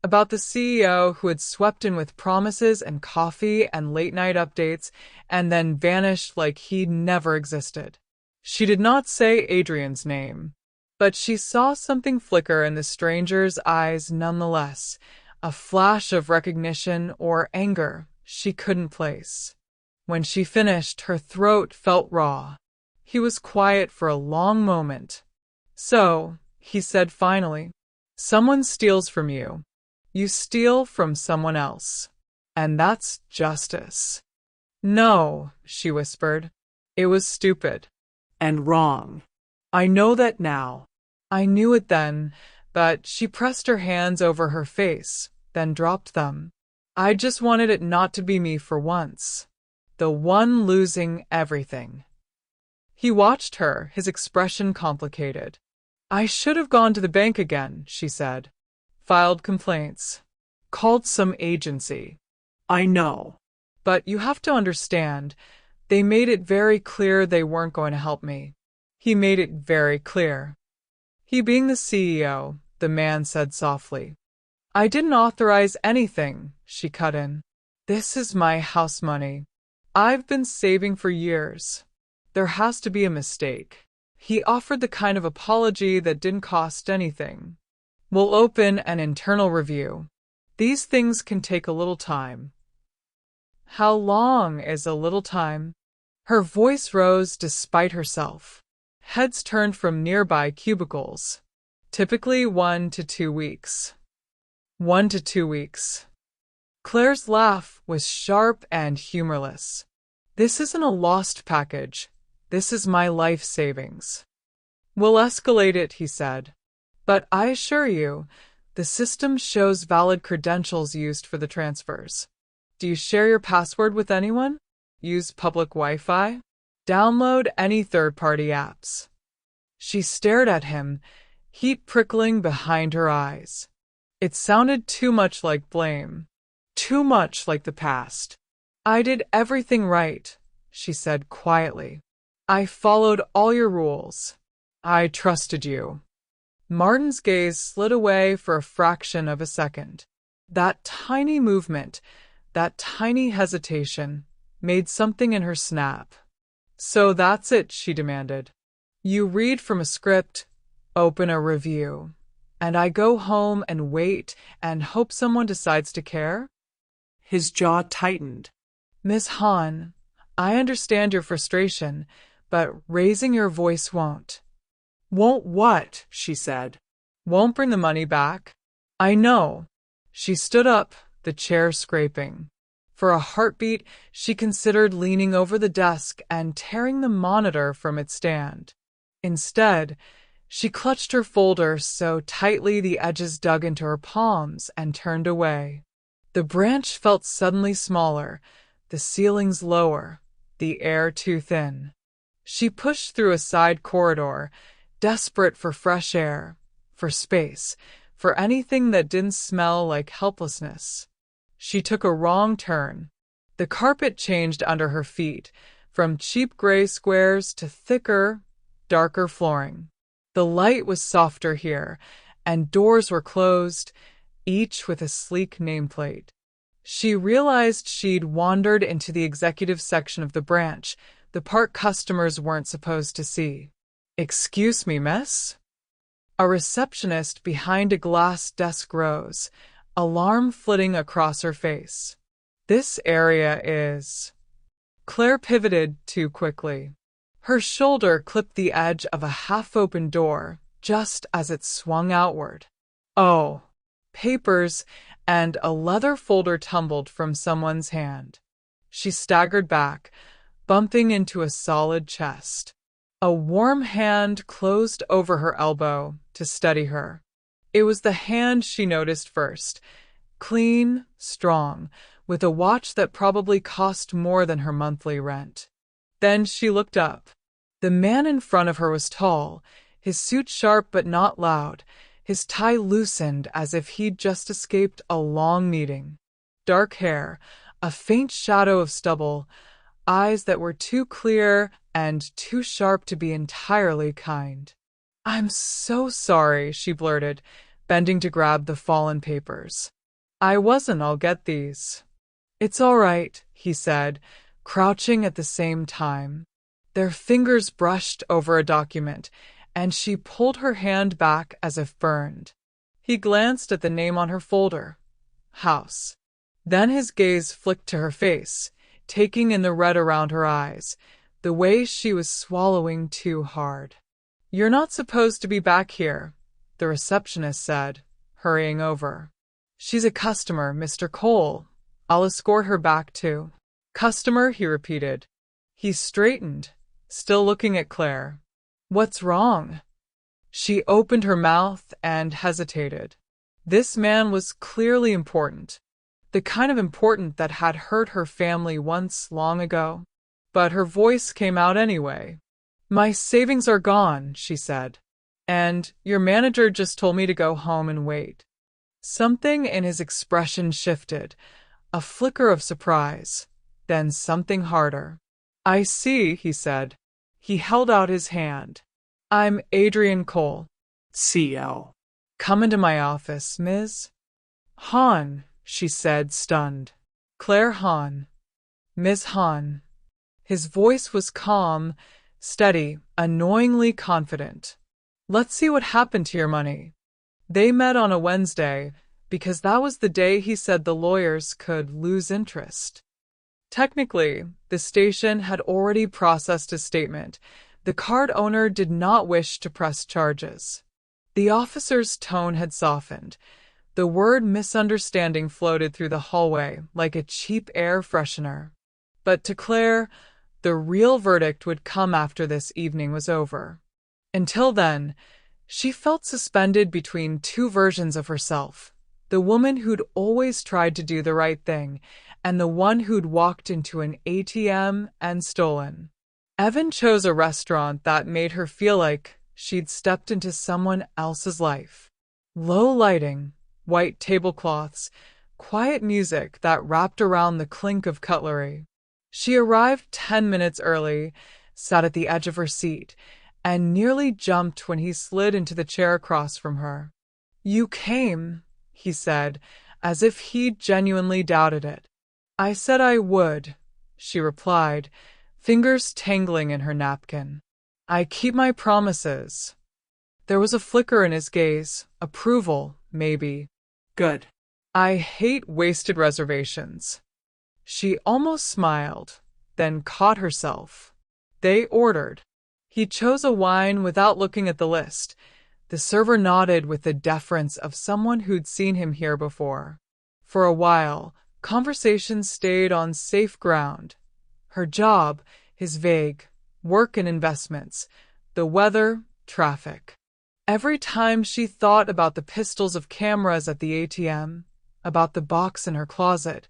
about the CEO who had swept in with promises and coffee and late-night updates and then vanished like he'd never existed. She did not say Adrian's name, but she saw something flicker in the stranger's eyes nonetheless, a flash of recognition or anger she couldn't place. When she finished, her throat felt raw. He was quiet for a long moment. So, he said finally, someone steals from you. You steal from someone else. And that's justice. No, she whispered. It was stupid. And wrong. I know that now. I knew it then, but she pressed her hands over her face, then dropped them. I just wanted it not to be me for once. The one losing everything. He watched her, his expression complicated. I should have gone to the bank again, she said. Filed complaints. Called some agency. I know. But you have to understand, they made it very clear they weren't going to help me. He made it very clear. He being the CEO, the man said softly. I didn't authorize anything, she cut in. This is my house money. I've been saving for years. There has to be a mistake. He offered the kind of apology that didn't cost anything. We'll open an internal review. These things can take a little time. How long is a little time? Her voice rose despite herself. Heads turned from nearby cubicles. Typically 1 to 2 weeks. 1 to 2 weeks. Claire's laugh was sharp and humorless. This isn't a lost package. This is my life savings. We'll escalate it, he said. But I assure you, the system shows valid credentials used for the transfers. Do you share your password with anyone? Use public Wi-Fi? Download any third-party apps. She stared at him, heat prickling behind her eyes. It sounded too much like blame. Too much like the past. I did everything right, she said quietly. I followed all your rules. I trusted you. Martin's gaze slid away for a fraction of a second. That tiny movement, that tiny hesitation, made something in her snap. So that's it, she demanded. You read from a script, open a review, and I go home and wait and hope someone decides to care? His jaw tightened. Miss Hahn, I understand your frustration, but raising your voice won't. Won't what? She said. Won't bring the money back. I know. She stood up, the chair scraping. For a heartbeat, she considered leaning over the desk and tearing the monitor from its stand. Instead, she clutched her folder so tightly the edges dug into her palms and turned away. The branch felt suddenly smaller, the ceilings lower, the air too thin. She pushed through a side corridor, desperate for fresh air, for space, for anything that didn't smell like helplessness. She took a wrong turn. The carpet changed under her feet, from cheap gray squares to thicker, darker flooring. The light was softer here, and doors were closed, each with a sleek nameplate. She realized she'd wandered into the executive section of the branch, the part customers weren't supposed to see. Excuse me, miss? A receptionist behind a glass desk rose, alarm flitting across her face. This area is... Claire pivoted too quickly. Her shoulder clipped the edge of a half-open door just as it swung outward. Oh, papers and a leather folder tumbled from someone's hand. She staggered back, bumping into a solid chest. A warm hand closed over her elbow to steady her. It was the hand she noticed first, clean, strong, with a watch that probably cost more than her monthly rent. Then she looked up. The man in front of her was tall, his suit sharp but not loud, his tie loosened as if he'd just escaped a long meeting. Dark hair, a faint shadow of stubble, eyes that were too clear and too sharp to be entirely kind. "I'm so sorry," she blurted, bending to grab the fallen papers. I'll get these." "It's all right," he said, crouching at the same time. Their fingers brushed over a document, and she pulled her hand back as if burned. He glanced at the name on her folder. House. Then his gaze flicked to her face, taking in the red around her eyes, the way she was swallowing too hard. "You're not supposed to be back here," the receptionist said, hurrying over. "She's a customer, Mr. Cole. I'll escort her back too." "Customer," he repeated. He straightened, still looking at Claire. "What's wrong?" She opened her mouth and hesitated. This man was clearly important, the kind of important that had hurt her family once long ago. But her voice came out anyway. "My savings are gone," she said. "And your manager just told me to go home and wait." Something in his expression shifted, a flicker of surprise, then something harder. "I see," he said. He held out his hand. "I'm Adrian Cole, CL. Come into my office, Ms. Hahn," she said, stunned. "Claire Hahn. Miss Hahn." His voice was calm, steady, annoyingly confident. "Let's see what happened to your money." They met on a Wednesday, because that was the day he said the lawyers could lose interest. Technically, the station had already processed a statement. The card owner did not wish to press charges. The officer's tone had softened. The word misunderstanding floated through the hallway like a cheap air freshener. But to Claire, the real verdict would come after this evening was over. Until then, she felt suspended between two versions of herself. The woman who'd always tried to do the right thing, and the one who'd walked into an ATM and stolen. Evan chose a restaurant that made her feel like she'd stepped into someone else's life. Low lighting, white tablecloths, quiet music that wrapped around the clink of cutlery. She arrived 10 minutes early, sat at the edge of her seat, and nearly jumped when he slid into the chair across from her. "You came," he said, as if he'd genuinely doubted it. "I said I would," she replied, fingers tangling in her napkin. "I keep my promises." There was a flicker in his gaze, approval, maybe. "Good. I hate wasted reservations." She almost smiled, then caught herself. They ordered. He chose a wine without looking at the list. The server nodded with the deference of someone who'd seen him here before. For a while, conversation stayed on safe ground. Her job, his vague, work and investments, the weather, traffic. Every time she thought about the pistols of cameras at the ATM, about the box in her closet,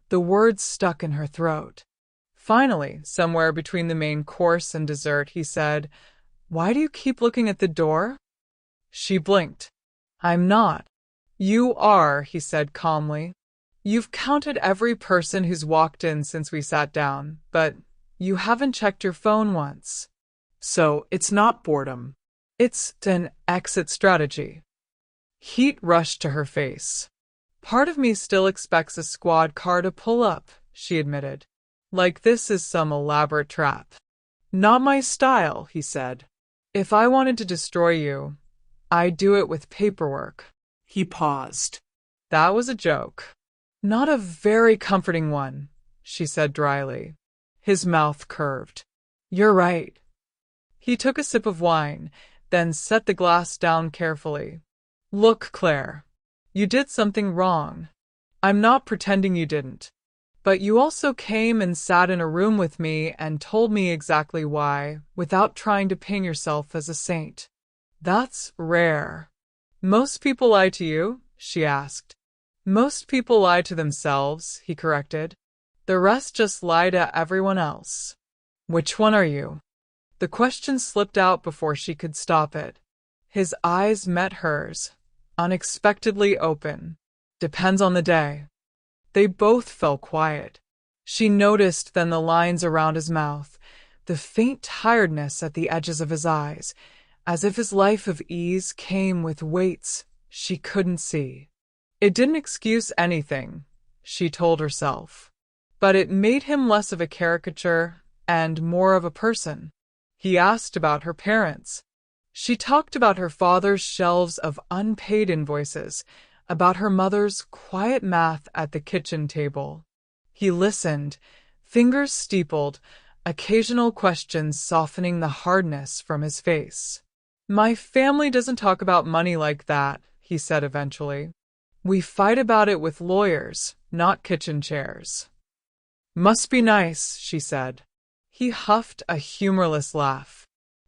the words stuck in her throat. Finally, somewhere between the main course and dessert, he said, "Why do you keep looking at the door?" She blinked. "I'm not." "You are," he said calmly. "You've counted every person who's walked in since we sat down, but you haven't checked your phone once. So it's not boredom. It's an exit strategy." Heat rushed to her face. "Part of me still expects a squad car to pull up," she admitted. "Like this is some elaborate trap." "Not my style," he said. "If I wanted to destroy you, I'd do it with paperwork." He paused. "That was a joke." "Not a very comforting one," she said dryly. His mouth curved. "You're right." He took a sip of wine, then set the glass down carefully. "Look, Claire, you did something wrong. I'm not pretending you didn't. But you also came and sat in a room with me and told me exactly why, without trying to paint yourself as a saint. That's rare." "Most people lie to you?" she asked. Most people lie to themselves, he corrected. The rest just lie to everyone else. Which one are you? The question slipped out before she could stop it. His eyes met hers, unexpectedly open. Depends on the day. They both fell quiet. She noticed then the lines around his mouth, the faint tiredness at the edges of his eyes, as if his life of ease came with weights she couldn't see. It didn't excuse anything, she told herself, but it made him less of a caricature and more of a person. He asked about her parents. She talked about her father's shelves of unpaid invoices, about her mother's quiet math at the kitchen table. He listened, fingers steepled, occasional questions softening the hardness from his face. My family doesn't talk about money like that, he said eventually. We fight about it with lawyers, not kitchen chairs. Must be nice, she said. He huffed a humorless laugh.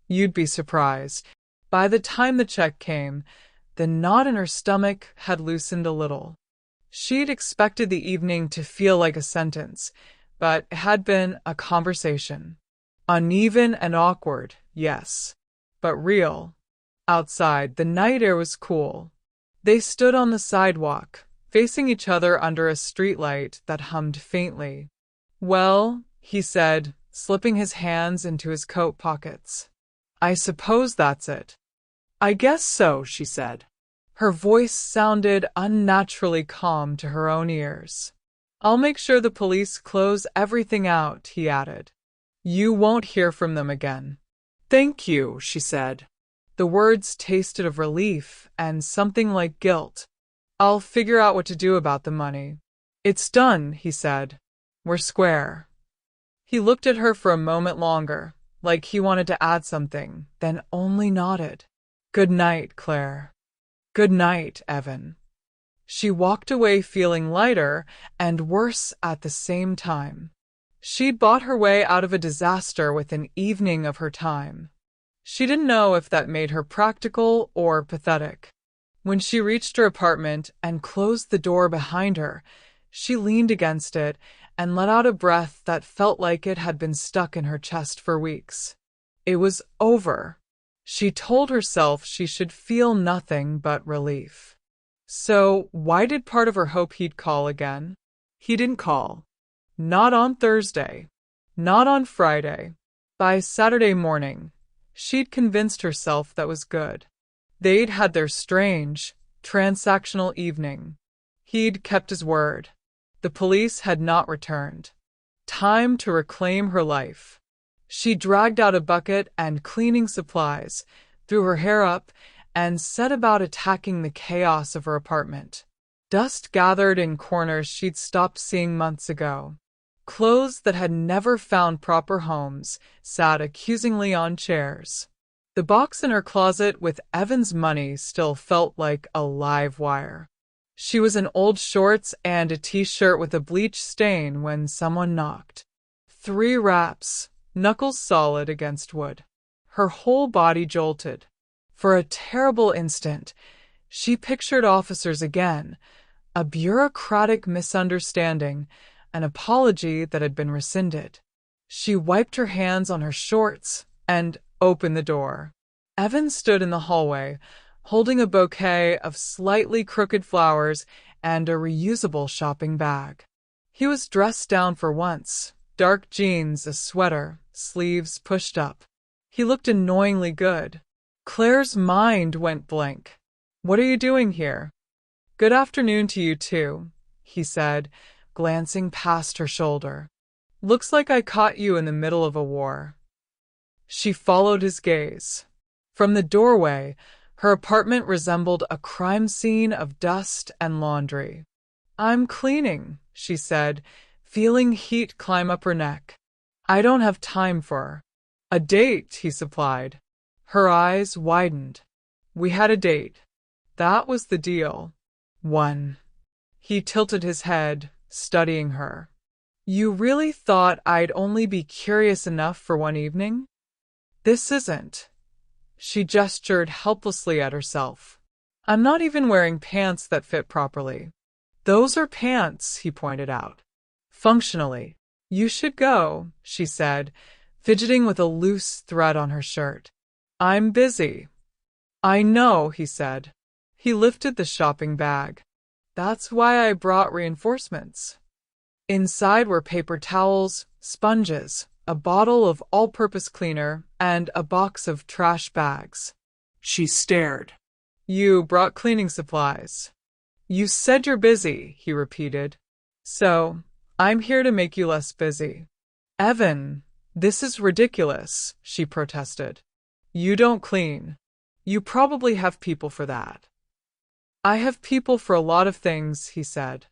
You'd be surprised. By the time the check came, the knot in her stomach had loosened a little. She'd expected the evening to feel like a sentence, but it had been a conversation. Uneven and awkward, yes, but real. Outside, the night air was cool. They stood on the sidewalk, facing each other under a streetlight that hummed faintly. Well, he said, slipping his hands into his coat pockets. I suppose that's it. I guess so, she said. Her voice sounded unnaturally calm to her own ears. I'll make sure the police close everything out, he added. You won't hear from them again. Thank you, she said. The words tasted of relief and something like guilt. I'll figure out what to do about the money. It's done, he said. We're square. He looked at her for a moment longer, like he wanted to add something, then only nodded. Good night, Claire. Good night, Evan. She walked away feeling lighter and worse at the same time. She'd bought her way out of a disaster with an evening of her time. She didn't know if that made her practical or pathetic. When she reached her apartment and closed the door behind her, she leaned against it and let out a breath that felt like it had been stuck in her chest for weeks. It was over. She told herself she should feel nothing but relief. So, why did part of her hope he'd call again? He didn't call. Not on Thursday. Not on Friday. By Saturday morning, she'd convinced herself that was good. They'd had their strange, transactional evening. He'd kept his word. The police had not returned. Time to reclaim her life. She dragged out a bucket and cleaning supplies, threw her hair up, and set about attacking the chaos of her apartment. Dust gathered in corners she'd stopped seeing months ago. Clothes that had never found proper homes sat accusingly on chairs. The box in her closet with Evan's money still felt like a live wire. She was in old shorts and a t-shirt with a bleach stain when someone knocked. 3 raps, knuckles solid against wood. Her whole body jolted. For a terrible instant, she pictured officers again, a bureaucratic misunderstanding, an apology that had been rescinded. She wiped her hands on her shorts and opened the door. Evan stood in the hallway, holding a bouquet of slightly crooked flowers and a reusable shopping bag. He was dressed down for once, dark jeans, a sweater, sleeves pushed up. He looked annoyingly good. Claire's mind went blank. What are you doing here? Good afternoon to you too, he said, glancing past her shoulder. Looks like I caught you in the middle of a war. She followed his gaze. From the doorway, her apartment resembled a crime scene of dust and laundry. I'm cleaning, she said, feeling heat climb up her neck. I don't have time for a date, he supplied. Her eyes widened. We had a date. That was the deal. One. He tilted his head, studying her. You really thought I'd only be curious enough for one evening? This isn't. She gestured helplessly at herself. I'm not even wearing pants that fit properly. Those are pants, he pointed out. Functionally. You should go, she said, fidgeting with a loose thread on her shirt. I'm busy. I know, he said. He lifted the shopping bag. That's why I brought reinforcements. Inside were paper towels, sponges, a bottle of all-purpose cleaner, and a box of trash bags. She stared. You brought cleaning supplies. You said you're busy, he repeated. So, I'm here to make you less busy. Evan, this is ridiculous, she protested. You don't clean. You probably have people for that. I have people for a lot of things, he said.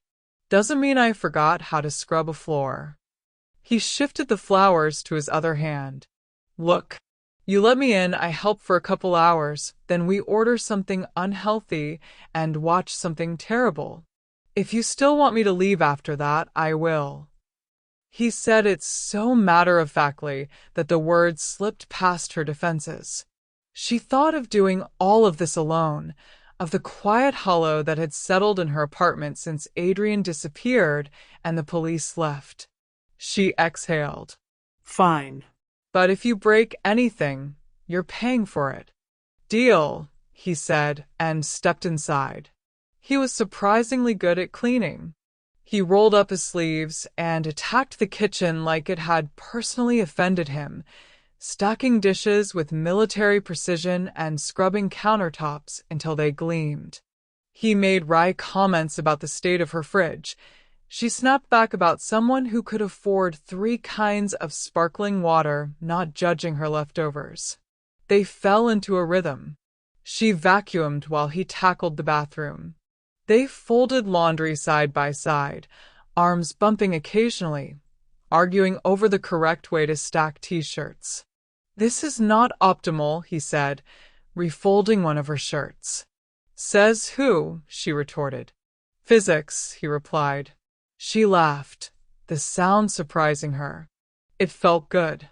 Doesn't mean I forgot how to scrub a floor. He shifted the flowers to his other hand. Look, you let me in, I help for a couple hours, then we order something unhealthy and watch something terrible. If you still want me to leave after that, I will. He said it so matter-of-factly that the words slipped past her defenses. She thought of doing all of this alone, of the quiet hollow that had settled in her apartment since Adrian disappeared and the police left. She exhaled. Fine. But if you break anything, you're paying for it. Deal, he said, and stepped inside. He was surprisingly good at cleaning. He rolled up his sleeves and attacked the kitchen like it had personally offended him, stacking dishes with military precision and scrubbing countertops until they gleamed. He made wry comments about the state of her fridge. She snapped back about someone who could afford 3 kinds of sparkling water, not judging her leftovers. They fell into a rhythm. She vacuumed while he tackled the bathroom. They folded laundry side by side, arms bumping occasionally, arguing over the correct way to stack t-shirts. This is not optimal, he said, refolding one of her shirts. Says who? She retorted. Physics, he replied. She laughed, the sound surprising her. It felt good.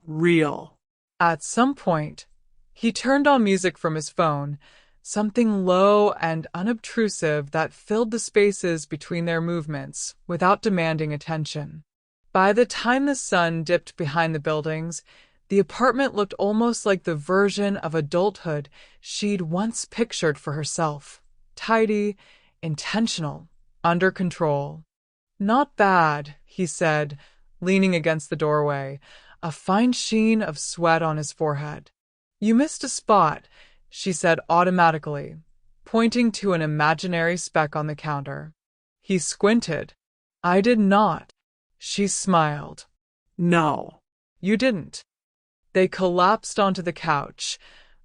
Real. At some point, he turned on music from his phone, something low and unobtrusive that filled the spaces between their movements without demanding attention. By the time the sun dipped behind the buildings, the apartment looked almost like the version of adulthood she'd once pictured for herself. Tidy, intentional, under control. Not bad, he said, leaning against the doorway, a fine sheen of sweat on his forehead. You missed a spot, she said automatically, pointing to an imaginary speck on the counter. He squinted. I did not. She smiled. No, you didn't. They collapsed onto the couch,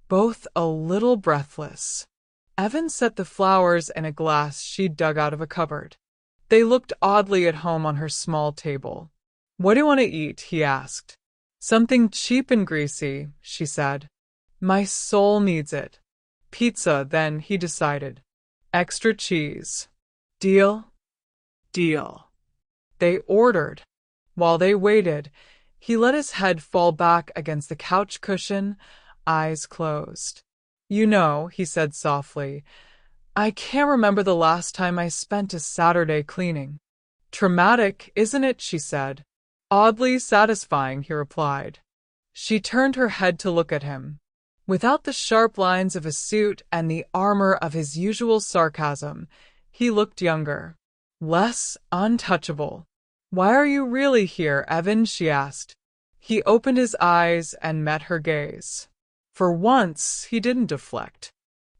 both a little breathless. Evan set the flowers in a glass she'd dug out of a cupboard. They looked oddly at home on her small table. What do you want to eat? He asked. Something cheap and greasy, she said. My soul needs it. Pizza, then, he decided. Extra cheese. Deal? Deal. They ordered. While they waited, he let his head fall back against the couch cushion, eyes closed. You know, he said softly, I can't remember the last time I spent a Saturday cleaning. Traumatic, isn't it? She said. Oddly satisfying, he replied. She turned her head to look at him. Without the sharp lines of a suit and the armor of his usual sarcasm, he looked younger, less untouchable. Why are you really here, Evan? She asked. He opened his eyes and met her gaze. For once, he didn't deflect.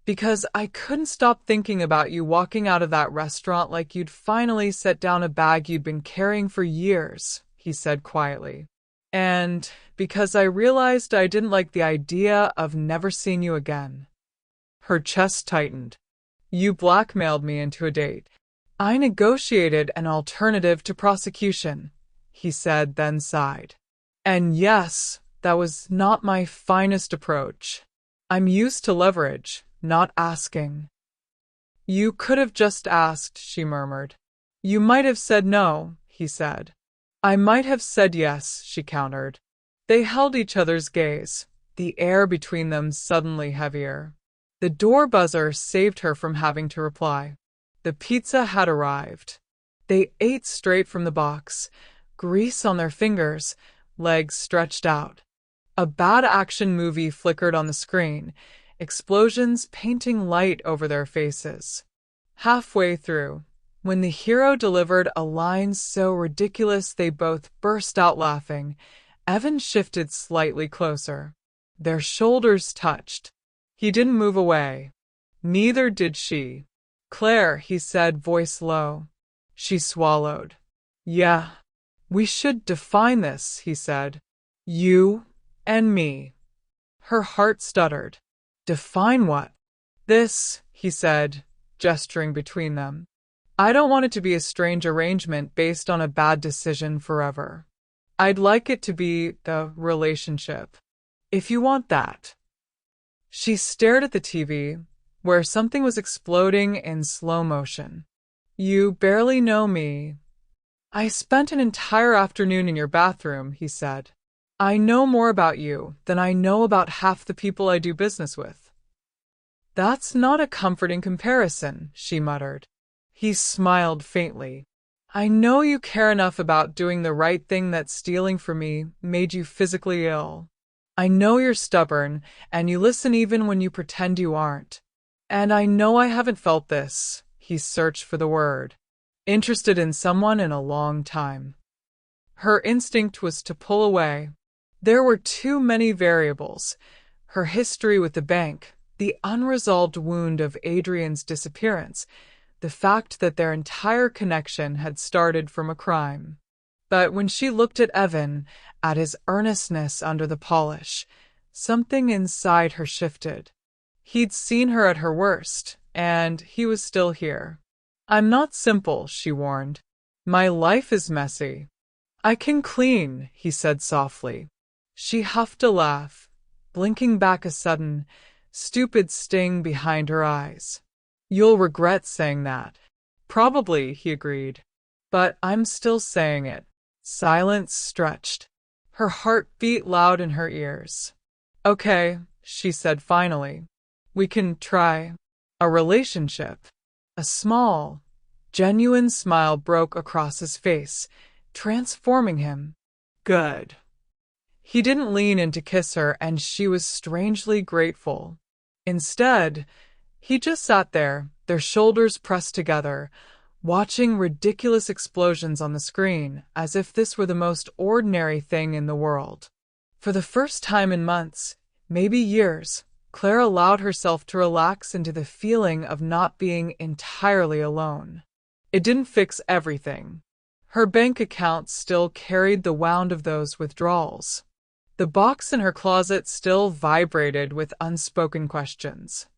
Because I couldn't stop thinking about you walking out of that restaurant like you'd finally set down a bag you'd been carrying for years, he said quietly. And because I realized I didn't like the idea of never seeing you again. Her chest tightened. You blackmailed me into a date. I negotiated an alternative to prosecution, he said, then sighed. And yes, that was not my finest approach. I'm used to leverage, not asking. You could have just asked, she murmured. You might have said no, he said. I might have said yes, she countered. They held each other's gaze, the air between them suddenly heavier. The door buzzer saved her from having to reply. The pizza had arrived. They ate straight from the box, grease on their fingers, legs stretched out. A bad action movie flickered on the screen, explosions painting light over their faces. Halfway through, when the hero delivered a line so ridiculous they both burst out laughing, Evan shifted slightly closer. Their shoulders touched. He didn't move away. Neither did she. "Claire," he said, voice low. She swallowed. "Yeah. We should define this," he said. "You and me." Her heart stuttered. "Define what?" "This," he said, gesturing between them. "I don't want it to be a strange arrangement based on a bad decision forever. I'd like it to be the relationship. If you want that." She stared at the TV, where something was exploding in slow motion. "You barely know me." "I spent an entire afternoon in your bathroom," he said. "I know more about you than I know about half the people I do business with." "That's not a comforting comparison," she muttered. He smiled faintly. "I know you care enough about doing the right thing that stealing from me made you physically ill. I know you're stubborn, and you listen even when you pretend you aren't. And I know I haven't felt this," he searched for the word, "interested in someone in a long time." Her instinct was to pull away. There were too many variables. Her history with the bank, the unresolved wound of Adrian's disappearance, the fact that their entire connection had started from a crime. But when she looked at Evan, at his earnestness under the polish, something inside her shifted. He'd seen her at her worst, and he was still here. "I'm not simple," she warned. "My life is messy." "I can clean," he said softly. She huffed a laugh, blinking back a sudden, stupid sting behind her eyes. "You'll regret saying that." "Probably," he agreed. "But I'm still saying it." Silence stretched. Her heart beat loud in her ears. "Okay," she said finally. "We can try a relationship." A small, genuine smile broke across his face, transforming him. "Good." He didn't lean in to kiss her, and she was strangely grateful. Instead, he just sat there, their shoulders pressed together, watching ridiculous explosions on the screen as if this were the most ordinary thing in the world. For the first time in months, maybe years, Claire allowed herself to relax into the feeling of not being entirely alone. It didn't fix everything. Her bank account still carried the wound of those withdrawals. The box in her closet still vibrated with unspoken questions.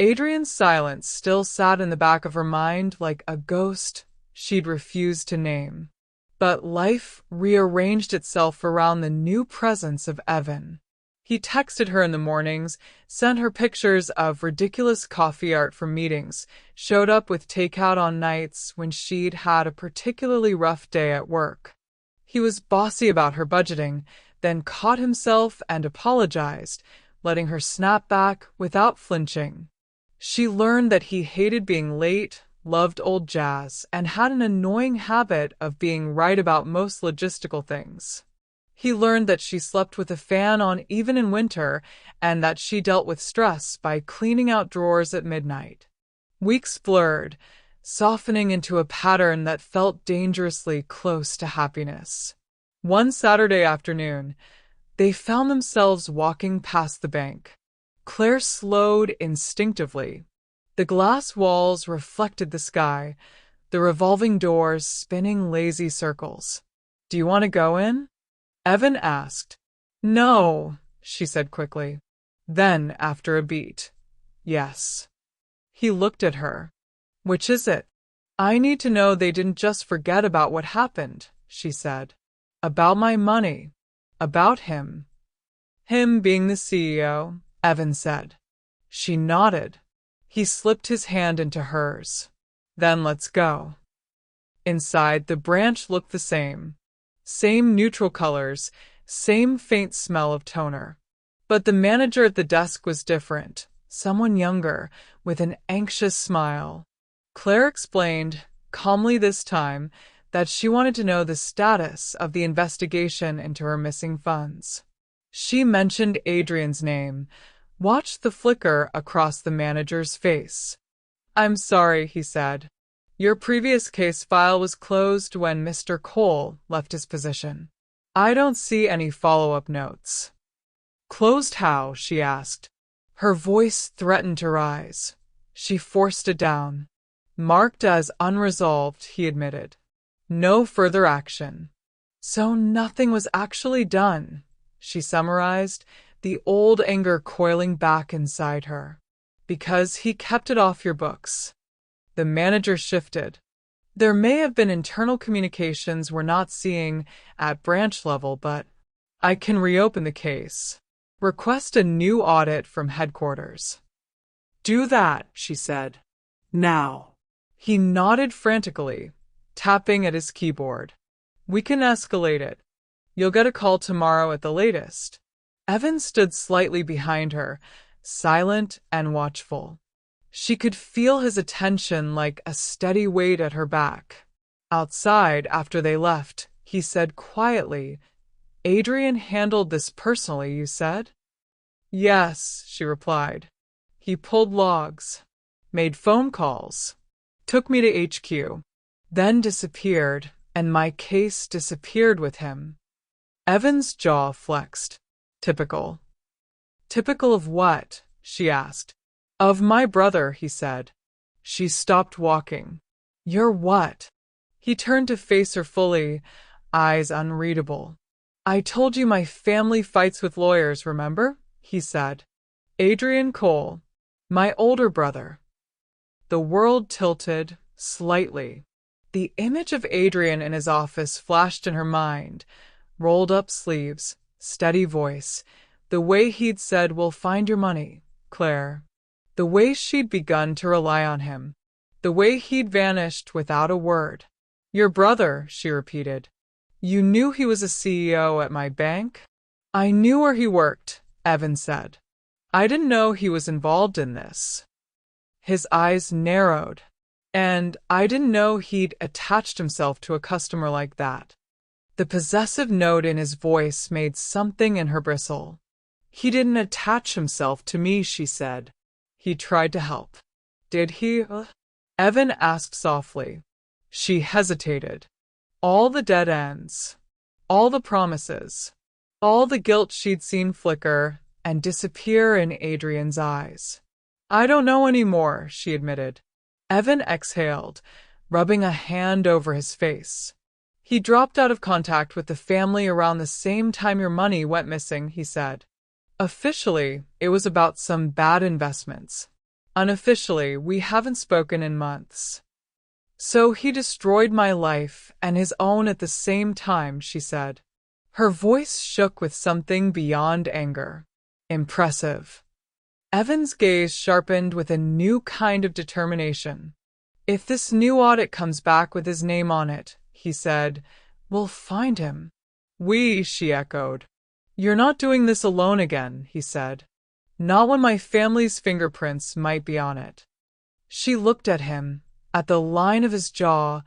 Adrian's silence still sat in the back of her mind like a ghost she'd refused to name. But life rearranged itself around the new presence of Evan. He texted her in the mornings, sent her pictures of ridiculous coffee art from meetings, showed up with takeout on nights when she'd had a particularly rough day at work. He was bossy about her budgeting, then caught himself and apologized, letting her snap back without flinching. She learned that he hated being late, loved old jazz, and had an annoying habit of being right about most logistical things. He learned that she slept with a fan on even in winter, and that she dealt with stress by cleaning out drawers at midnight. Weeks blurred, softening into a pattern that felt dangerously close to happiness. One Saturday afternoon, they found themselves walking past the bank. Claire slowed instinctively. The glass walls reflected the sky, the revolving doors spinning lazy circles. "Do you want to go in?" Evan asked. "No," she said quickly. Then, after a beat, "Yes." He looked at her. "Which is it?" "I need to know they didn't just forget about what happened," she said. "About my money. About him." "Him being the CEO," Evan said. She nodded. He slipped his hand into hers. "Then let's go." Inside, the branch looked the same. Same neutral colors, same faint smell of toner. But the manager at the desk was different, someone younger, with an anxious smile. Claire explained, calmly this time, that she wanted to know the status of the investigation into her missing funds. She mentioned Adrian's name, watched the flicker across the manager's face. "I'm sorry," he said. "Your previous case file was closed when Mr. Cole left his position. I don't see any follow-up notes." "Closed how?" she asked. Her voice threatened to rise. She forced it down. "Marked as unresolved," he admitted. "No further action." "So nothing was actually done," she summarized, the old anger coiling back inside her. "Because he kept it off your books." The manager shifted. "There may have been internal communications we're not seeing at branch level, but I can reopen the case. Request a new audit from headquarters." "Do that," she said. "Now." He nodded frantically, tapping at his keyboard. "We can escalate it. You'll get a call tomorrow at the latest." Evan stood slightly behind her, silent and watchful. She could feel his attention like a steady weight at her back. Outside, after they left, he said quietly, "Adrian handled this personally, you said?" "Yes," she replied. "He pulled logs, made phone calls, took me to HQ, then disappeared, and my case disappeared with him." Evan's jaw flexed. "Typical." "Typical of what?" she asked. "Of my brother," he said. She stopped walking. "You're what?" He turned to face her fully, eyes unreadable. "I told you my family fights with lawyers, remember?" he said. "Adrian Cole, my older brother." The world tilted, slightly. The image of Adrian in his office flashed in her mind. Rolled up sleeves, steady voice, the way he'd said, "We'll find your money, Claire." The way she'd begun to rely on him. The way he'd vanished without a word. "Your brother," she repeated. "You knew he was a CEO at my bank?" "I knew where he worked," Evan said. "I didn't know he was involved in this." His eyes narrowed. "And I didn't know he'd attached himself to a customer like that." The possessive note in his voice made something in her bristle. "He didn't attach himself to me," she said. "He tried to help." "Did he?" Evan asked softly. She hesitated. All the dead ends, all the promises, all the guilt she'd seen flicker and disappear in Adrian's eyes. "I don't know anymore," she admitted. Evan exhaled, rubbing a hand over his face. "He dropped out of contact with the family around the same time your money went missing," he said. "Officially, it was about some bad investments. Unofficially, we haven't spoken in months." "So he destroyed my life and his own at the same time," she said. Her voice shook with something beyond anger. "Impressive." Evan's gaze sharpened with a new kind of determination. "If this new audit comes back with his name on it," he said, "we'll find him." "We," she echoed. "You're not doing this alone again," he said. "Not when my family's fingerprints might be on it." She looked at him, at the line of his jaw,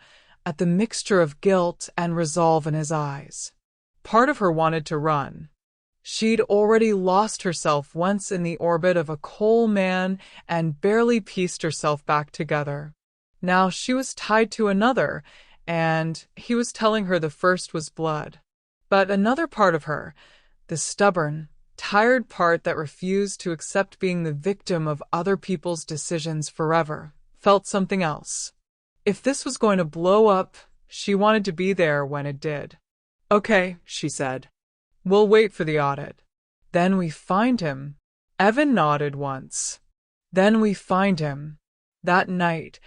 at the mixture of guilt and resolve in his eyes. Part of her wanted to run. She'd already lost herself once in the orbit of a Cole man and barely pieced herself back together. Now she was tied to another, and he was telling her the first was blood. But another part of her, the stubborn, tired part that refused to accept being the victim of other people's decisions forever, felt something else. If this was going to blow up, she wanted to be there when it did. "Okay," she said. "We'll wait for the audit." "Then we find him." Evan nodded once. "Then we find him." That night,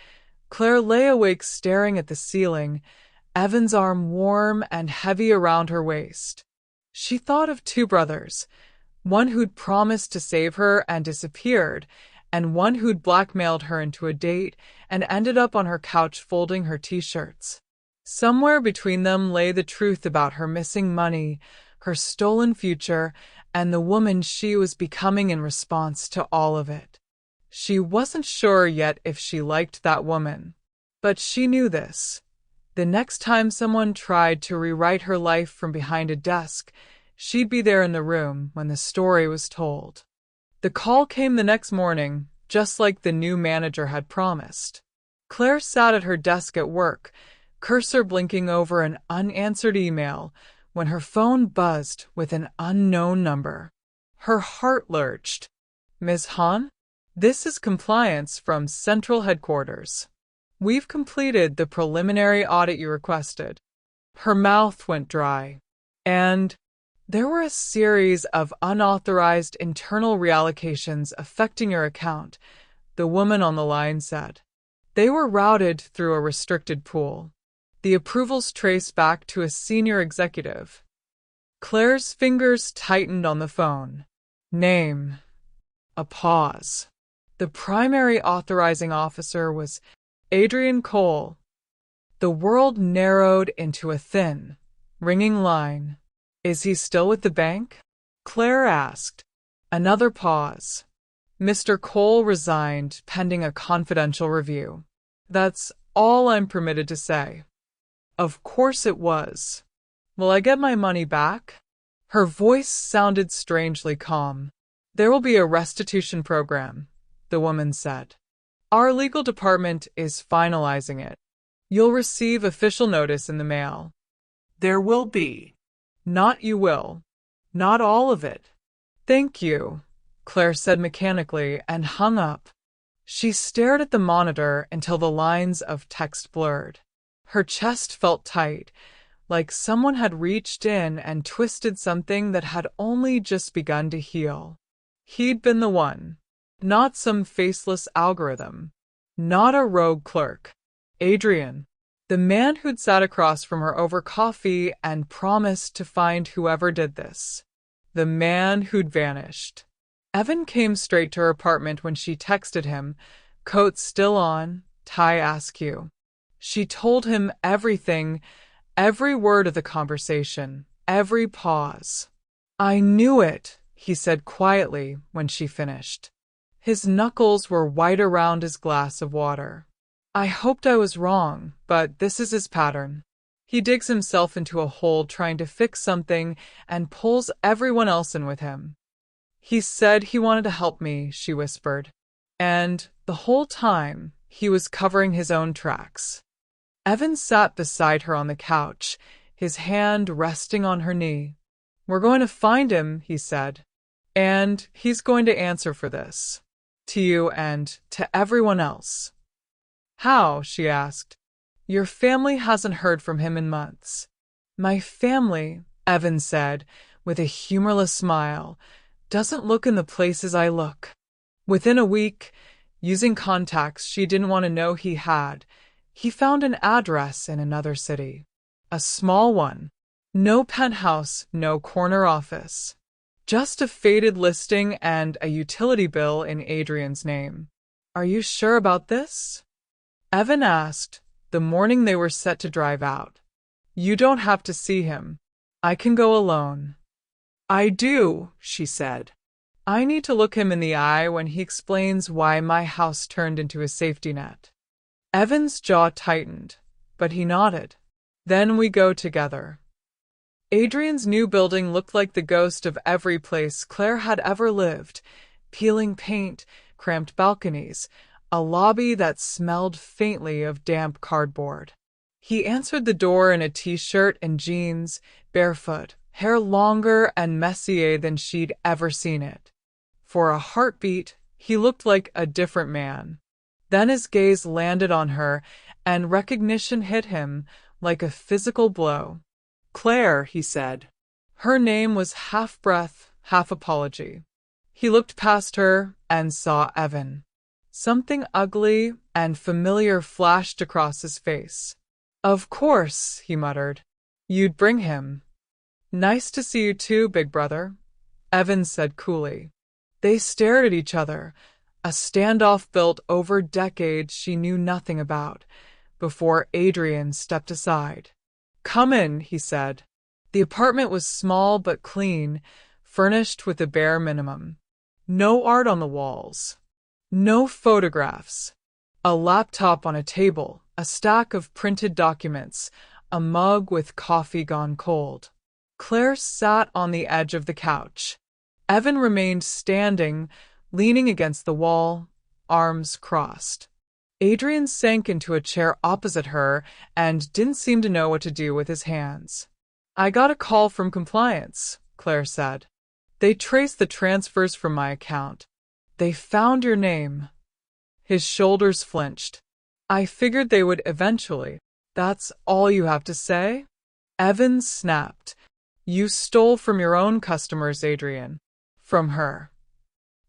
Claire lay awake staring at the ceiling, Evan's arm warm and heavy around her waist. She thought of two brothers, one who'd promised to save her and disappeared, and one who'd blackmailed her into a date and ended up on her couch folding her t-shirts. Somewhere between them lay the truth about her missing money, her stolen future, and the woman she was becoming in response to all of it. She wasn't sure yet if she liked that woman. But she knew this. The next time someone tried to rewrite her life from behind a desk, she'd be there in the room when the story was told. The call came the next morning, just like the new manager had promised. Claire sat at her desk at work, cursor blinking over an unanswered email, when her phone buzzed with an unknown number. Her heart lurched. Ms. Han? This is compliance from Central Headquarters. We've completed the preliminary audit you requested. Her mouth went dry. And there were a series of unauthorized internal reallocations affecting your account, the woman on the line said. They were routed through a restricted pool. The approvals traced back to a senior executive. Claire's fingers tightened on the phone. Name. A pause. The primary authorizing officer was Adrian Cole. The world narrowed into a thin, ringing line. Is he still with the bank? Claire asked. Another pause. Mr. Cole resigned pending a confidential review. That's all I'm permitted to say. Of course it was. Will I get my money back? Her voice sounded strangely calm. There will be a restitution program, the woman said. Our legal department is finalizing it. You'll receive official notice in the mail. There will be. Not you will. Not all of it. Thank you, Claire said mechanically and hung up. She stared at the monitor until the lines of text blurred. Her chest felt tight, like someone had reached in and twisted something that had only just begun to heal. He'd been the one. Not some faceless algorithm. Not a rogue clerk. Adrian. The man who'd sat across from her over coffee and promised to find whoever did this. The man who'd vanished. Evan came straight to her apartment when she texted him, coat still on, tie askew. She told him everything, every word of the conversation, every pause. I knew it, he said quietly when she finished. His knuckles were white around his glass of water. I hoped I was wrong, but this is his pattern. He digs himself into a hole trying to fix something and pulls everyone else in with him. He said he wanted to help me, she whispered. And the whole time, he was covering his own tracks. Evan sat beside her on the couch, his hand resting on her knee. We're going to find him, he said. And he's going to answer for this. To you and to everyone else. How? She asked. Your family hasn't heard from him in months. My family, Evan said, with a humorless smile, doesn't look in the places I look. Within a week, using contacts she didn't want to know he had, he found an address in another city. A small one. No penthouse, no corner office. Just a faded listing and a utility bill in Adrian's name. Are you sure about this? Evan asked, the morning they were set to drive out. You don't have to see him. I can go alone. I do, she said. I need to look him in the eye when he explains why my house turned into a safety net. Evan's jaw tightened, but he nodded. Then we go together. Adrian's new building looked like the ghost of every place Claire had ever lived. Peeling paint, cramped balconies, a lobby that smelled faintly of damp cardboard. He answered the door in a t-shirt and jeans, barefoot, hair longer and messier than she'd ever seen it. For a heartbeat, he looked like a different man. Then his gaze landed on her, and recognition hit him like a physical blow. Claire, he said. Her name was half breath, half apology. He looked past her and saw Evan. Something ugly and familiar flashed across his face. Of course, he muttered. You'd bring him. Nice to see you too, big brother, Evan said coolly. They stared at each other, a standoff built over decades she knew nothing about, before Adrian stepped aside. Come in, he said. The apartment was small but clean, furnished with the bare minimum. No art on the walls. No photographs. A laptop on a table, a stack of printed documents, a mug with coffee gone cold. Claire sat on the edge of the couch. Evan remained standing, leaning against the wall, arms crossed. Adrian sank into a chair opposite her and didn't seem to know what to do with his hands. I got a call from compliance, Claire said. They traced the transfers from my account. They found your name. His shoulders flinched. I figured they would eventually. That's all you have to say? Evan snapped. You stole from your own customers, Adrian. From her.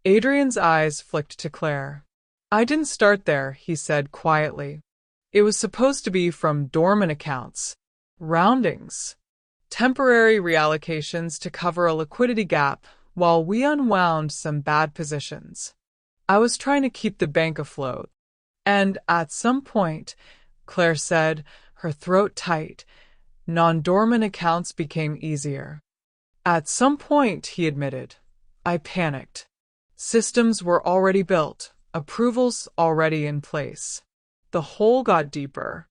Adrian's eyes flicked to Claire. I didn't start there, he said quietly. It was supposed to be from dormant accounts. Roundings. Temporary reallocations to cover a liquidity gap while we unwound some bad positions. I was trying to keep the bank afloat. And at some point, Claire said, her throat tight, non-dormant accounts became easier. At some point, he admitted, I panicked. Systems were already built, approvals already in place. The hole got deeper.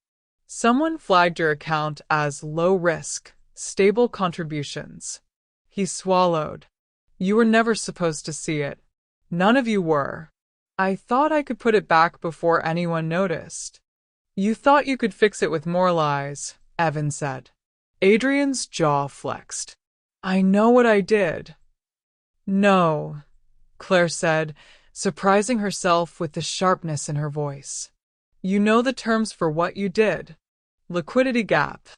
Someone flagged your account as low risk, stable contributions. He swallowed. You were never supposed to see it. None of you were. I thought I could put it back before anyone noticed. You thought you could fix it with more lies, Evan said. Adrian's jaw flexed. I know what I did. No, Claire said, surprising herself with the sharpness in her voice. You know the terms for what you did. Liquidity gap.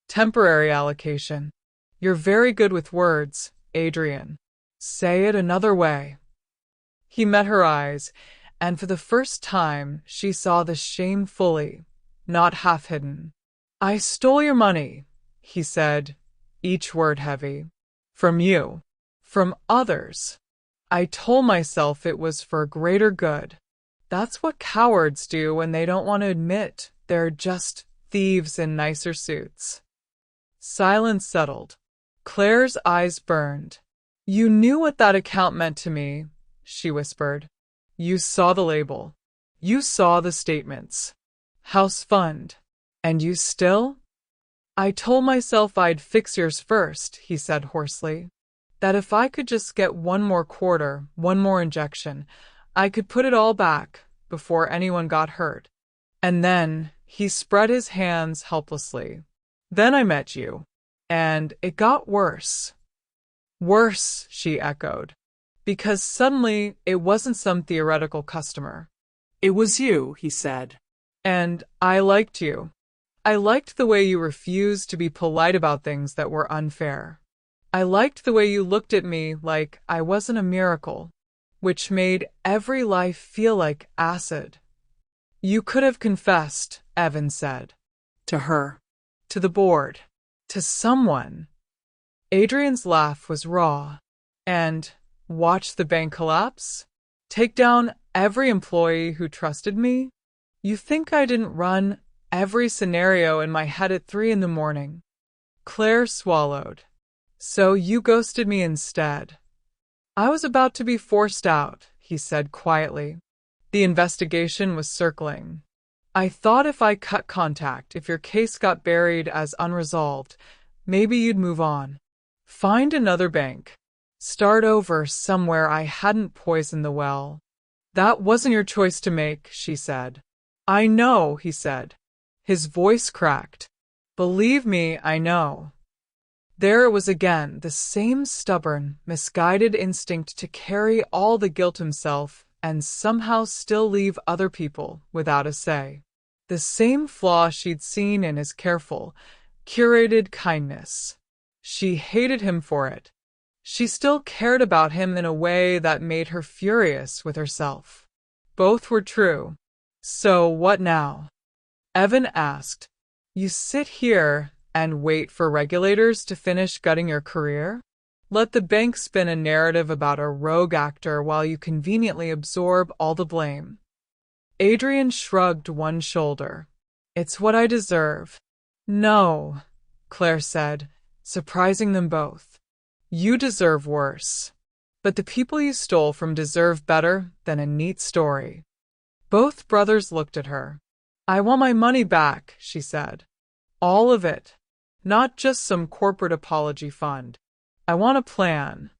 Temporary allocation. You're very good with words, Adrian. Say it another way. He met her eyes, and for the first time she saw the shame fully, not half hidden. I stole your money, he said, each word heavy. From you. From others. I told myself it was for greater good. That's what cowards do when they don't want to admit they're just thieves in nicer suits. Silence settled. Claire's eyes burned. You knew what that account meant to me, she whispered. You saw the label. You saw the statements. House fund. And you still? I told myself I'd fix yours first, he said hoarsely. That if I could just get one more quarter, one more injection, I could put it all back before anyone got hurt. And then he spread his hands helplessly. Then I met you. And it got worse. Worse, she echoed. Because suddenly it wasn't some theoretical customer. It was you, he said. And I liked you. I liked the way you refused to be polite about things that were unfair. I liked the way you looked at me like I wasn't a miracle, which made every life feel like acid. You could have confessed, Evan said. To her. To the board. To someone. Adrian's laugh was raw. And watch the bank collapse? Take down every employee who trusted me? You think I didn't run every scenario in my head at 3 a.m? Claire swallowed. So you ghosted me instead. I was about to be forced out, he said quietly. The investigation was circling. I thought if I cut contact, if your case got buried as unresolved, maybe you'd move on. Find another bank. Start over somewhere I hadn't poisoned the well. That wasn't your choice to make, she said. I know, he said. His voice cracked. Believe me, I know. There it was again, the same stubborn, misguided instinct to carry all the guilt himself and somehow still leave other people without a say. The same flaw she'd seen in his careful, curated kindness. She hated him for it. She still cared about him in a way that made her furious with herself. Both were true. So what now? Evan asked. You sit here and wait for regulators to finish gutting your career? Let the bank spin a narrative about a rogue actor while you conveniently absorb all the blame. Adrian shrugged one shoulder. It's what I deserve. No, Claire said, surprising them both. You deserve worse. But the people you stole from deserve better than a neat story. Both brothers looked at her. I want my money back, she said. All of it. Not just some corporate apology fund. I want a plan.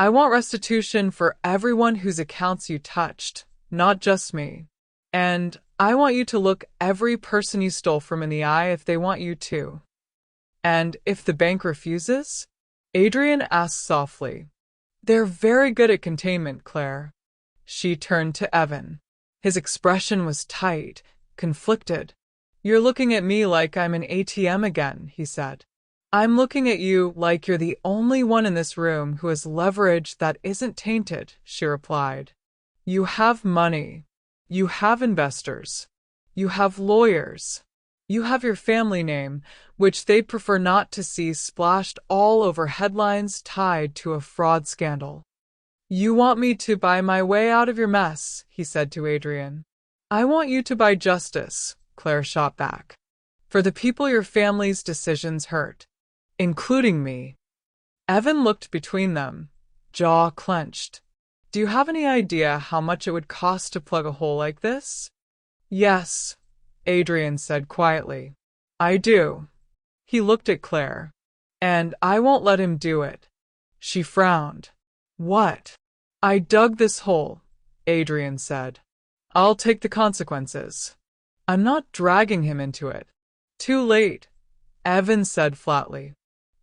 I want restitution for everyone whose accounts you touched, not just me. And I want you to look every person you stole from in the eye if they want you to. And if the bank refuses? Adrian asked softly. They're very good at containment, Claire. She turned to Evan. His expression was tight, conflicted. You're looking at me like I'm an ATM again, he said. I'm looking at you like you're the only one in this room who has leverage that isn't tainted, she replied. You have money. You have investors. You have lawyers. You have your family name, which they'd prefer not to see splashed all over headlines tied to a fraud scandal. You want me to buy my way out of your mess, he said to Adrian. I want you to buy justice, Claire shot back. For the people your family's decisions hurt. Including me. Evan looked between them, jaw clenched. Do you have any idea how much it would cost to plug a hole like this? Yes, Adrian said quietly. I do. He looked at Claire. And I won't let him do it. She frowned. What? I dug this hole, Adrian said. I'll take the consequences. I'm not dragging him into it. Too late, Evan said flatly.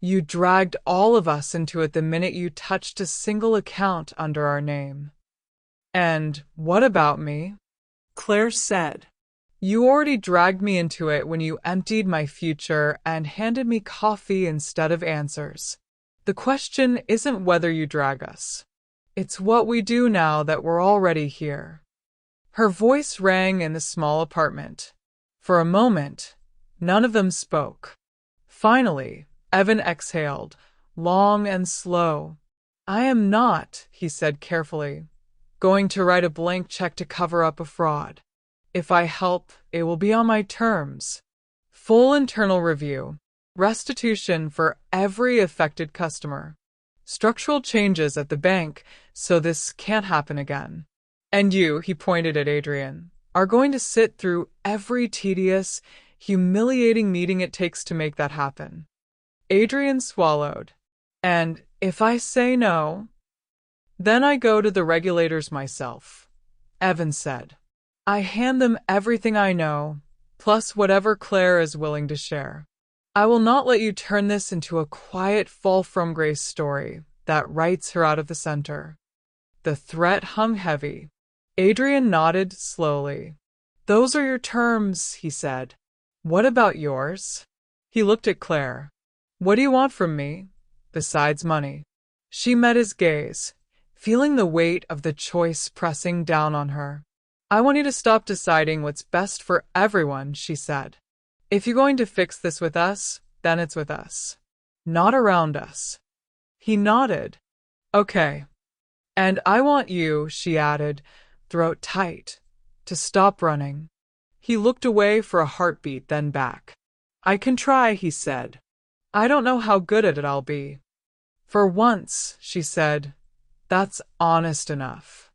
You dragged all of us into it the minute you touched a single account under our name. And what about me? Claire said. You already dragged me into it when you emptied my future and handed me coffee instead of answers. The question isn't whether you drag us. It's what we do now that we're already here. Her voice rang in the small apartment. For a moment, none of them spoke. Finally, Evan exhaled, long and slow. I am not, he said carefully, going to write a blank check to cover up a fraud. If I help, it will be on my terms. Full internal review. Restitution for every affected customer. Structural changes at the bank so this can't happen again. And you, he pointed at Adrian, are going to sit through every tedious, humiliating meeting it takes to make that happen. Adrian swallowed. And if I say no, then I go to the regulators myself, Evan said. I hand them everything I know, plus whatever Claire is willing to share. I will not let you turn this into a quiet fall from grace story that writes her out of the center. The threat hung heavy. Adrian nodded slowly. Those are your terms, he said. What about yours? He looked at Claire. What do you want from me, besides money? She met his gaze, feeling the weight of the choice pressing down on her. I want you to stop deciding what's best for everyone, she said. If you're going to fix this with us, then it's with us, not around us. He nodded. Okay. And I want you, she added, throat tight, to stop running. He looked away for a heartbeat, then back. I can try, he said. I don't know how good at it I'll be. For once, she said, that's honest enough.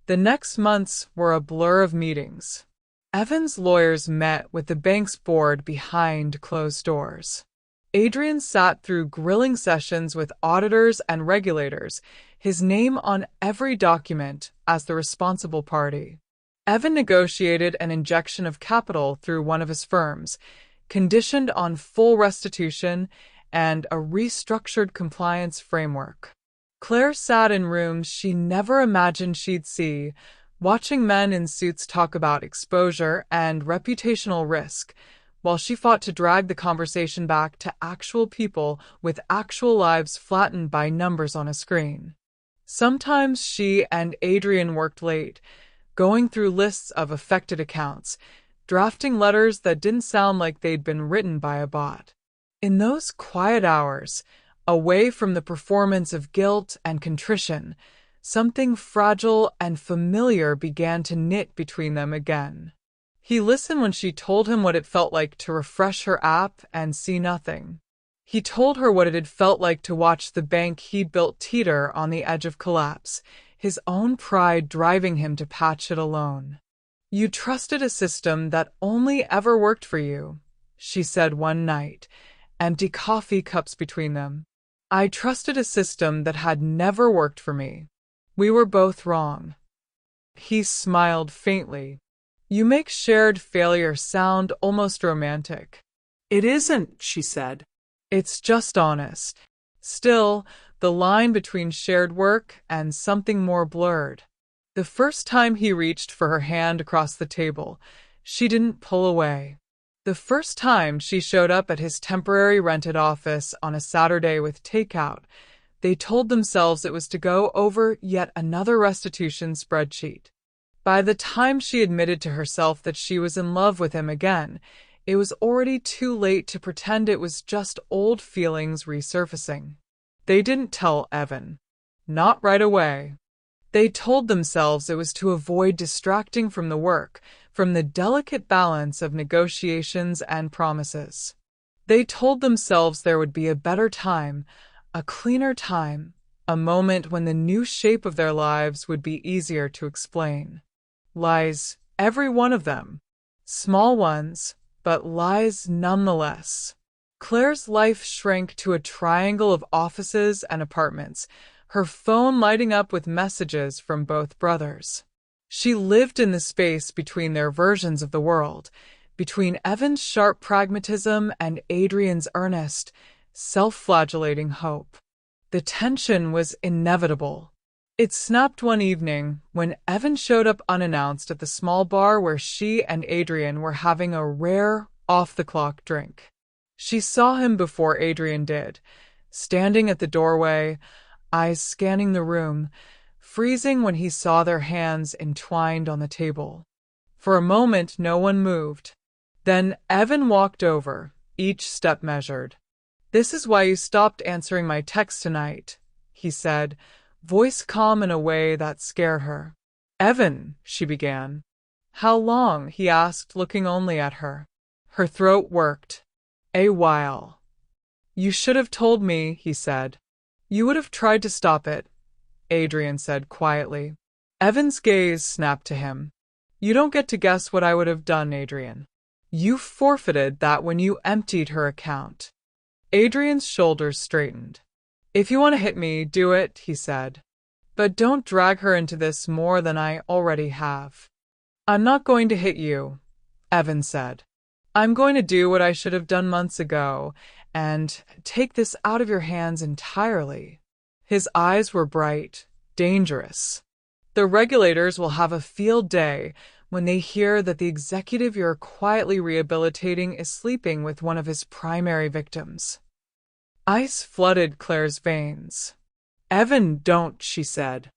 The next months were a blur of meetings. Evan's lawyers met with the bank's board behind closed doors. Adrian sat through grilling sessions with auditors and regulators, his name on every document as the responsible party. Evan negotiated an injection of capital through one of his firms, conditioned on full restitution and a restructured compliance framework. Claire sat in rooms she never imagined she'd see, watching men in suits talk about exposure and reputational risk, while she fought to drag the conversation back to actual people with actual lives flattened by numbers on a screen. Sometimes she and Adrian worked late, going through lists of affected accounts, drafting letters that didn't sound like they'd been written by a bot. In those quiet hours, away from the performance of guilt and contrition, something fragile and familiar began to knit between them again. He listened when she told him what it felt like to refresh her app and see nothing. He told her what it had felt like to watch the bank he'd built teeter on the edge of collapse, his own pride driving him to patch it alone. "You trusted a system that only ever worked for you," she said one night, empty coffee cups between them. "I trusted a system that had never worked for me. We were both wrong." He smiled faintly. "You make shared failure sound almost romantic." "It isn't," she said. "It's just honest." Still, the line between shared work and something more blurred. The first time he reached for her hand across the table, she didn't pull away. The first time she showed up at his temporary rented office on a Saturday with takeout, they told themselves it was to go over yet another restitution spreadsheet. By the time she admitted to herself that she was in love with him again, it was already too late to pretend it was just old feelings resurfacing. They didn't tell Evan. Not right away. They told themselves it was to avoid distracting from the work, from the delicate balance of negotiations and promises. They told themselves there would be a better time, a cleaner time, a moment when the new shape of their lives would be easier to explain. Lies, every one of them. Small ones, but lies nonetheless. Claire's life shrank to a triangle of offices and apartments, her phone lighting up with messages from both brothers. She lived in the space between their versions of the world, between Evan's sharp pragmatism and Adrian's earnest, self-flagellating hope. The tension was inevitable. It snapped one evening when Evan showed up unannounced at the small bar where she and Adrian were having a rare, off-the-clock drink. She saw him before Adrian did, standing at the doorway, eyes scanning the room, freezing when he saw their hands entwined on the table. For a moment, no one moved. Then Evan walked over, each step measured. "This is why you stopped answering my text tonight," he said, voice calm in a way that scared her. "Evan," she began. "How long?" he asked, looking only at her. Her throat worked. "A while." "You should have told me," he said. "You would have tried to stop it," Adrian said quietly. Evan's gaze snapped to him. "You don't get to guess what I would have done, Adrian. You forfeited that when you emptied her account." Adrian's shoulders straightened. "If you want to hit me, do it," he said. "But don't drag her into this more than I already have." "I'm not going to hit you," Evan said. "I'm going to do what I should have done months ago, and take this out of your hands entirely." His eyes were bright, dangerous. "The regulators will have a field day when they hear that the executive you're quietly rehabilitating is sleeping with one of his primary victims." Ice flooded Claire's veins. "Evan, don't," she said.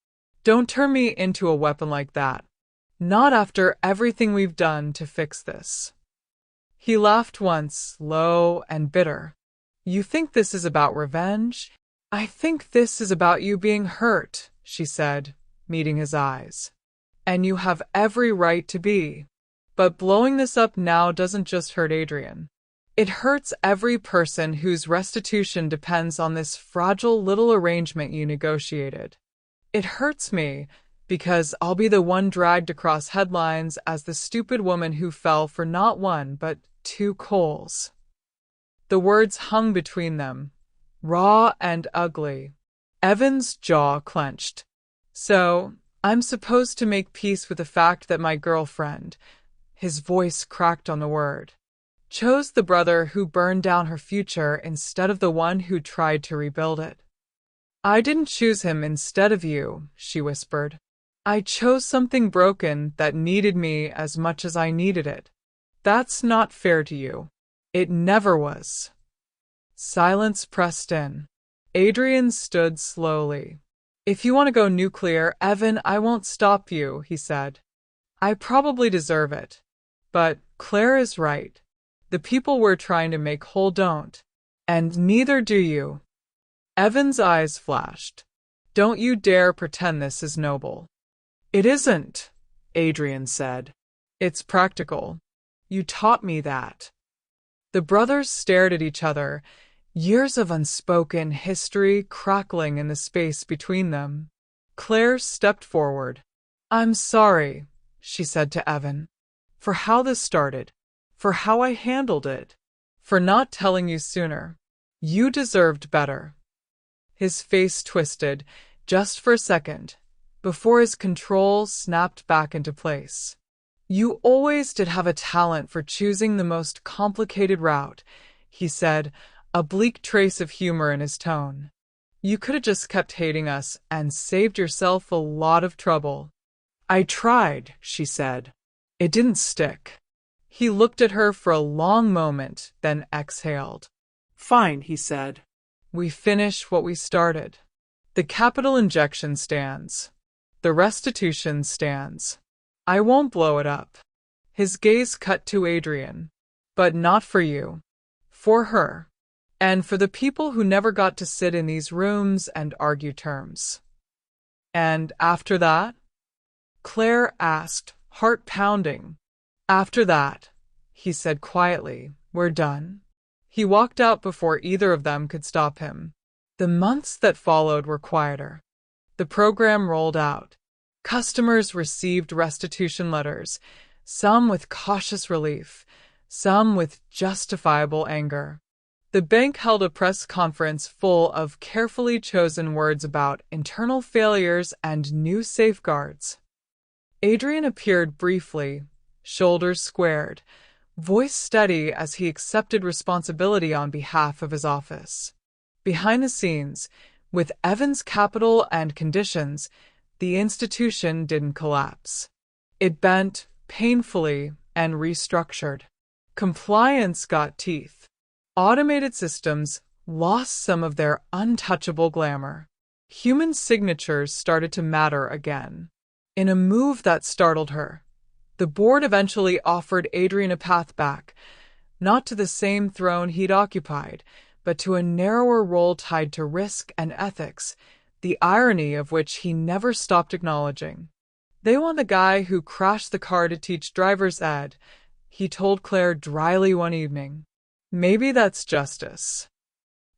"Don't turn me into a weapon like that. Not after everything we've done to fix this." He laughed once, low and bitter. "You think this is about revenge? I think this is about you being hurt," she said, meeting his eyes. "And you have every right to be. But blowing this up now doesn't just hurt Adrian. It hurts every person whose restitution depends on this fragile little arrangement you negotiated. It hurts me because I'll be the one dragged across headlines as the stupid woman who fell for not one but two coals." The words hung between them, raw and ugly. Evan's jaw clenched. "So, I'm supposed to make peace with the fact that my girlfriend," his voice cracked on the word, "chose the brother who burned down her future instead of the one who tried to rebuild it." "I didn't choose him instead of you," she whispered. "I chose something broken that needed me as much as I needed it. That's not fair to you. It never was." Silence pressed in. Adrian stood slowly. "If you want to go nuclear, Evan, I won't stop you," he said. "I probably deserve it. But Claire is right. The people we're trying to make whole don't. And neither do you." Evan's eyes flashed. "Don't you dare pretend this is noble." "It isn't," Adrian said. "It's practical. You taught me that." The brothers stared at each other, years of unspoken history crackling in the space between them. Claire stepped forward. "I'm sorry," she said to Evan, "for how this started, for how I handled it, for not telling you sooner. You deserved better." His face twisted, just for a second, before his control snapped back into place. "You always did have a talent for choosing the most complicated route," he said, a bleak trace of humor in his tone. "You could have just kept hating us and saved yourself a lot of trouble." "I tried," she said. "It didn't stick." He looked at her for a long moment, then exhaled. "Fine," he said. "We finish what we started. The capital injection stands. The restitution stands. I won't blow it up." His gaze cut to Adrian. "But not for you. For her. And for the people who never got to sit in these rooms and argue terms." "And after that?" Claire asked, heart pounding. "After that," he said quietly, "we're done." He walked out before either of them could stop him. The months that followed were quieter. The program rolled out. Customers received restitution letters, some with cautious relief, some with justifiable anger. The bank held a press conference full of carefully chosen words about internal failures and new safeguards. Adrian appeared briefly, shoulders squared, voice steady as he accepted responsibility on behalf of his office. Behind the scenes, with Evan's capital and conditions, the institution didn't collapse. It bent painfully and restructured. Compliance got teeth. Automated systems lost some of their untouchable glamour. Human signatures started to matter again. In a move that startled her, the board eventually offered Adrian a path back, not to the same throne he'd occupied, but to a narrower role tied to risk and ethics, the irony of which he never stopped acknowledging. "They want the guy who crashed the car to teach driver's ed," he told Claire dryly one evening. "Maybe that's justice.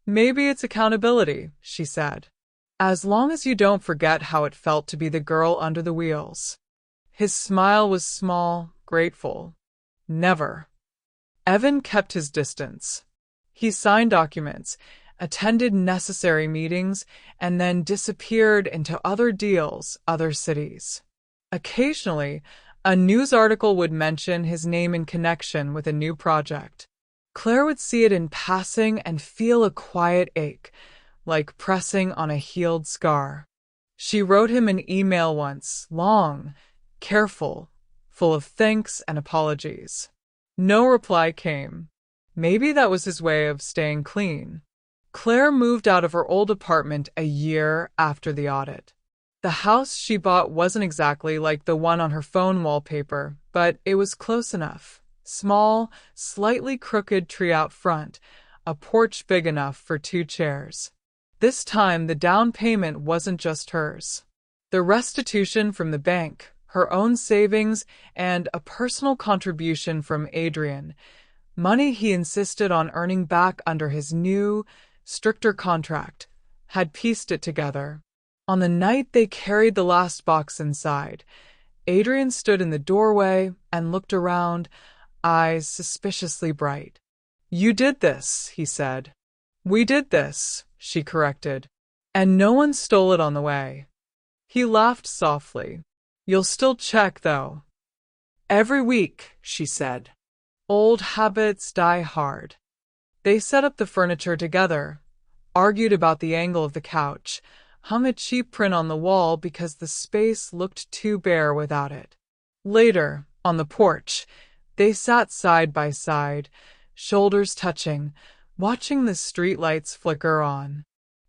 Maybe it's accountability," she said. "As long as you don't forget how it felt to be the girl under the wheels." His smile was small, grateful. "Never." Evan kept his distance. He signed documents, attended necessary meetings, and then disappeared into other deals, other cities. Occasionally, a news article would mention his name in connection with a new project. Claire would see it in passing and feel a quiet ache, like pressing on a healed scar. She wrote him an email once, long, careful, full of thanks and apologies. No reply came. Maybe that was his way of staying clean. Claire moved out of her old apartment a year after the audit. The house she bought wasn't exactly like the one on her phone wallpaper, but it was close enough. Small, slightly crooked tree out front, a porch big enough for 2 chairs. This time the down payment wasn't just hers. The restitution from the bank, her own savings, and a personal contribution from Adrian, money he insisted on earning back under his new, stricter contract, had pieced it together. On the night they carried the last box inside, Adrian stood in the doorway and looked around, eyes suspiciously bright. "You did this," he said. "We did this," she corrected. "And no one stole it on the way." He laughed softly. "You'll still check, though." "Every week," she said. Old habits die hard. They set up the furniture together, argued about the angle of the couch, hung a cheap print on the wall because the space looked too bare without it. Later, on the porch, they sat side by side, shoulders touching, watching the streetlights flicker on.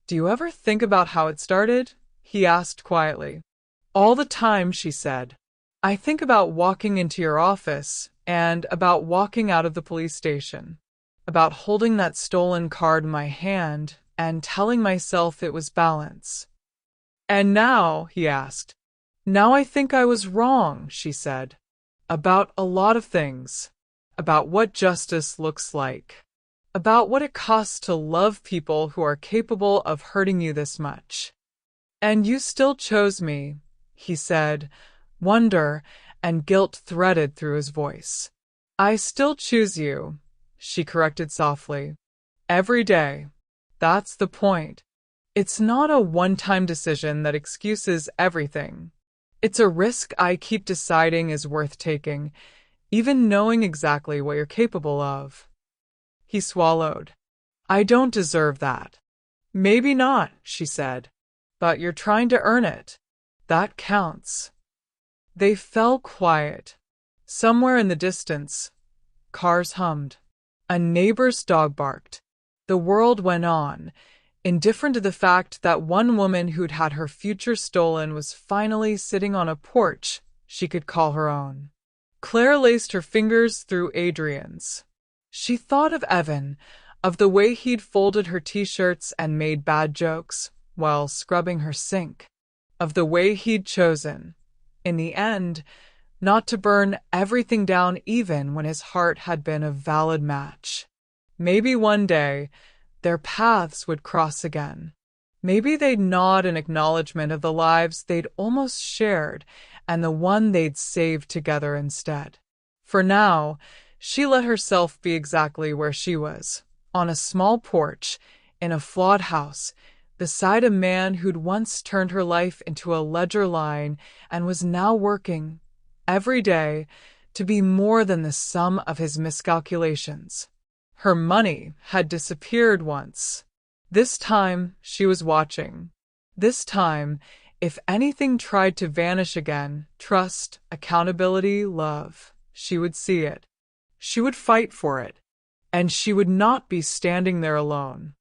"Do you ever think about how it started?" he asked quietly. "All the time," she said. "I think about walking into your office and about walking out of the police station, about holding that stolen card in my hand and telling myself it was balance." "And now," he asked. "Now I think I was wrong," she said. "About a lot of things. About what justice looks like. about what it costs to love people who are capable of hurting you this much. And you still chose me, he said, wonder and guilt threaded through his voice. I still choose you, she corrected softly. Every day. That's the point. It's not a one-time decision that excuses everything. It's a risk I keep deciding is worth taking, even knowing exactly what you're capable of. He swallowed. I don't deserve that. Maybe not, she said. But you're trying to earn it. That counts. They fell quiet. Somewhere in the distance, cars hummed. A neighbor's dog barked. The world went on, indifferent to the fact that one woman who'd had her future stolen was finally sitting on a porch she could call her own. Claire laced her fingers through Adrian's. She thought of Evan, of the way he'd folded her t-shirts and made bad jokes while scrubbing her sink, of the way he'd chosen, in the end, not to burn everything down even when his heart had been a valid match. Maybe one day, their paths would cross again. Maybe they'd nod in acknowledgement of the lives they'd almost shared and the one they'd saved together instead. For now, she let herself be exactly where she was, on a small porch, in a flawed house, beside a man who'd once turned her life into a ledger line and was now working, every day, to be more than the sum of his miscalculations. Her money had disappeared once. This time, she was watching. This time, if anything tried to vanish again, trust, accountability, love, she would see it. She would fight for it. And she would not be standing there alone.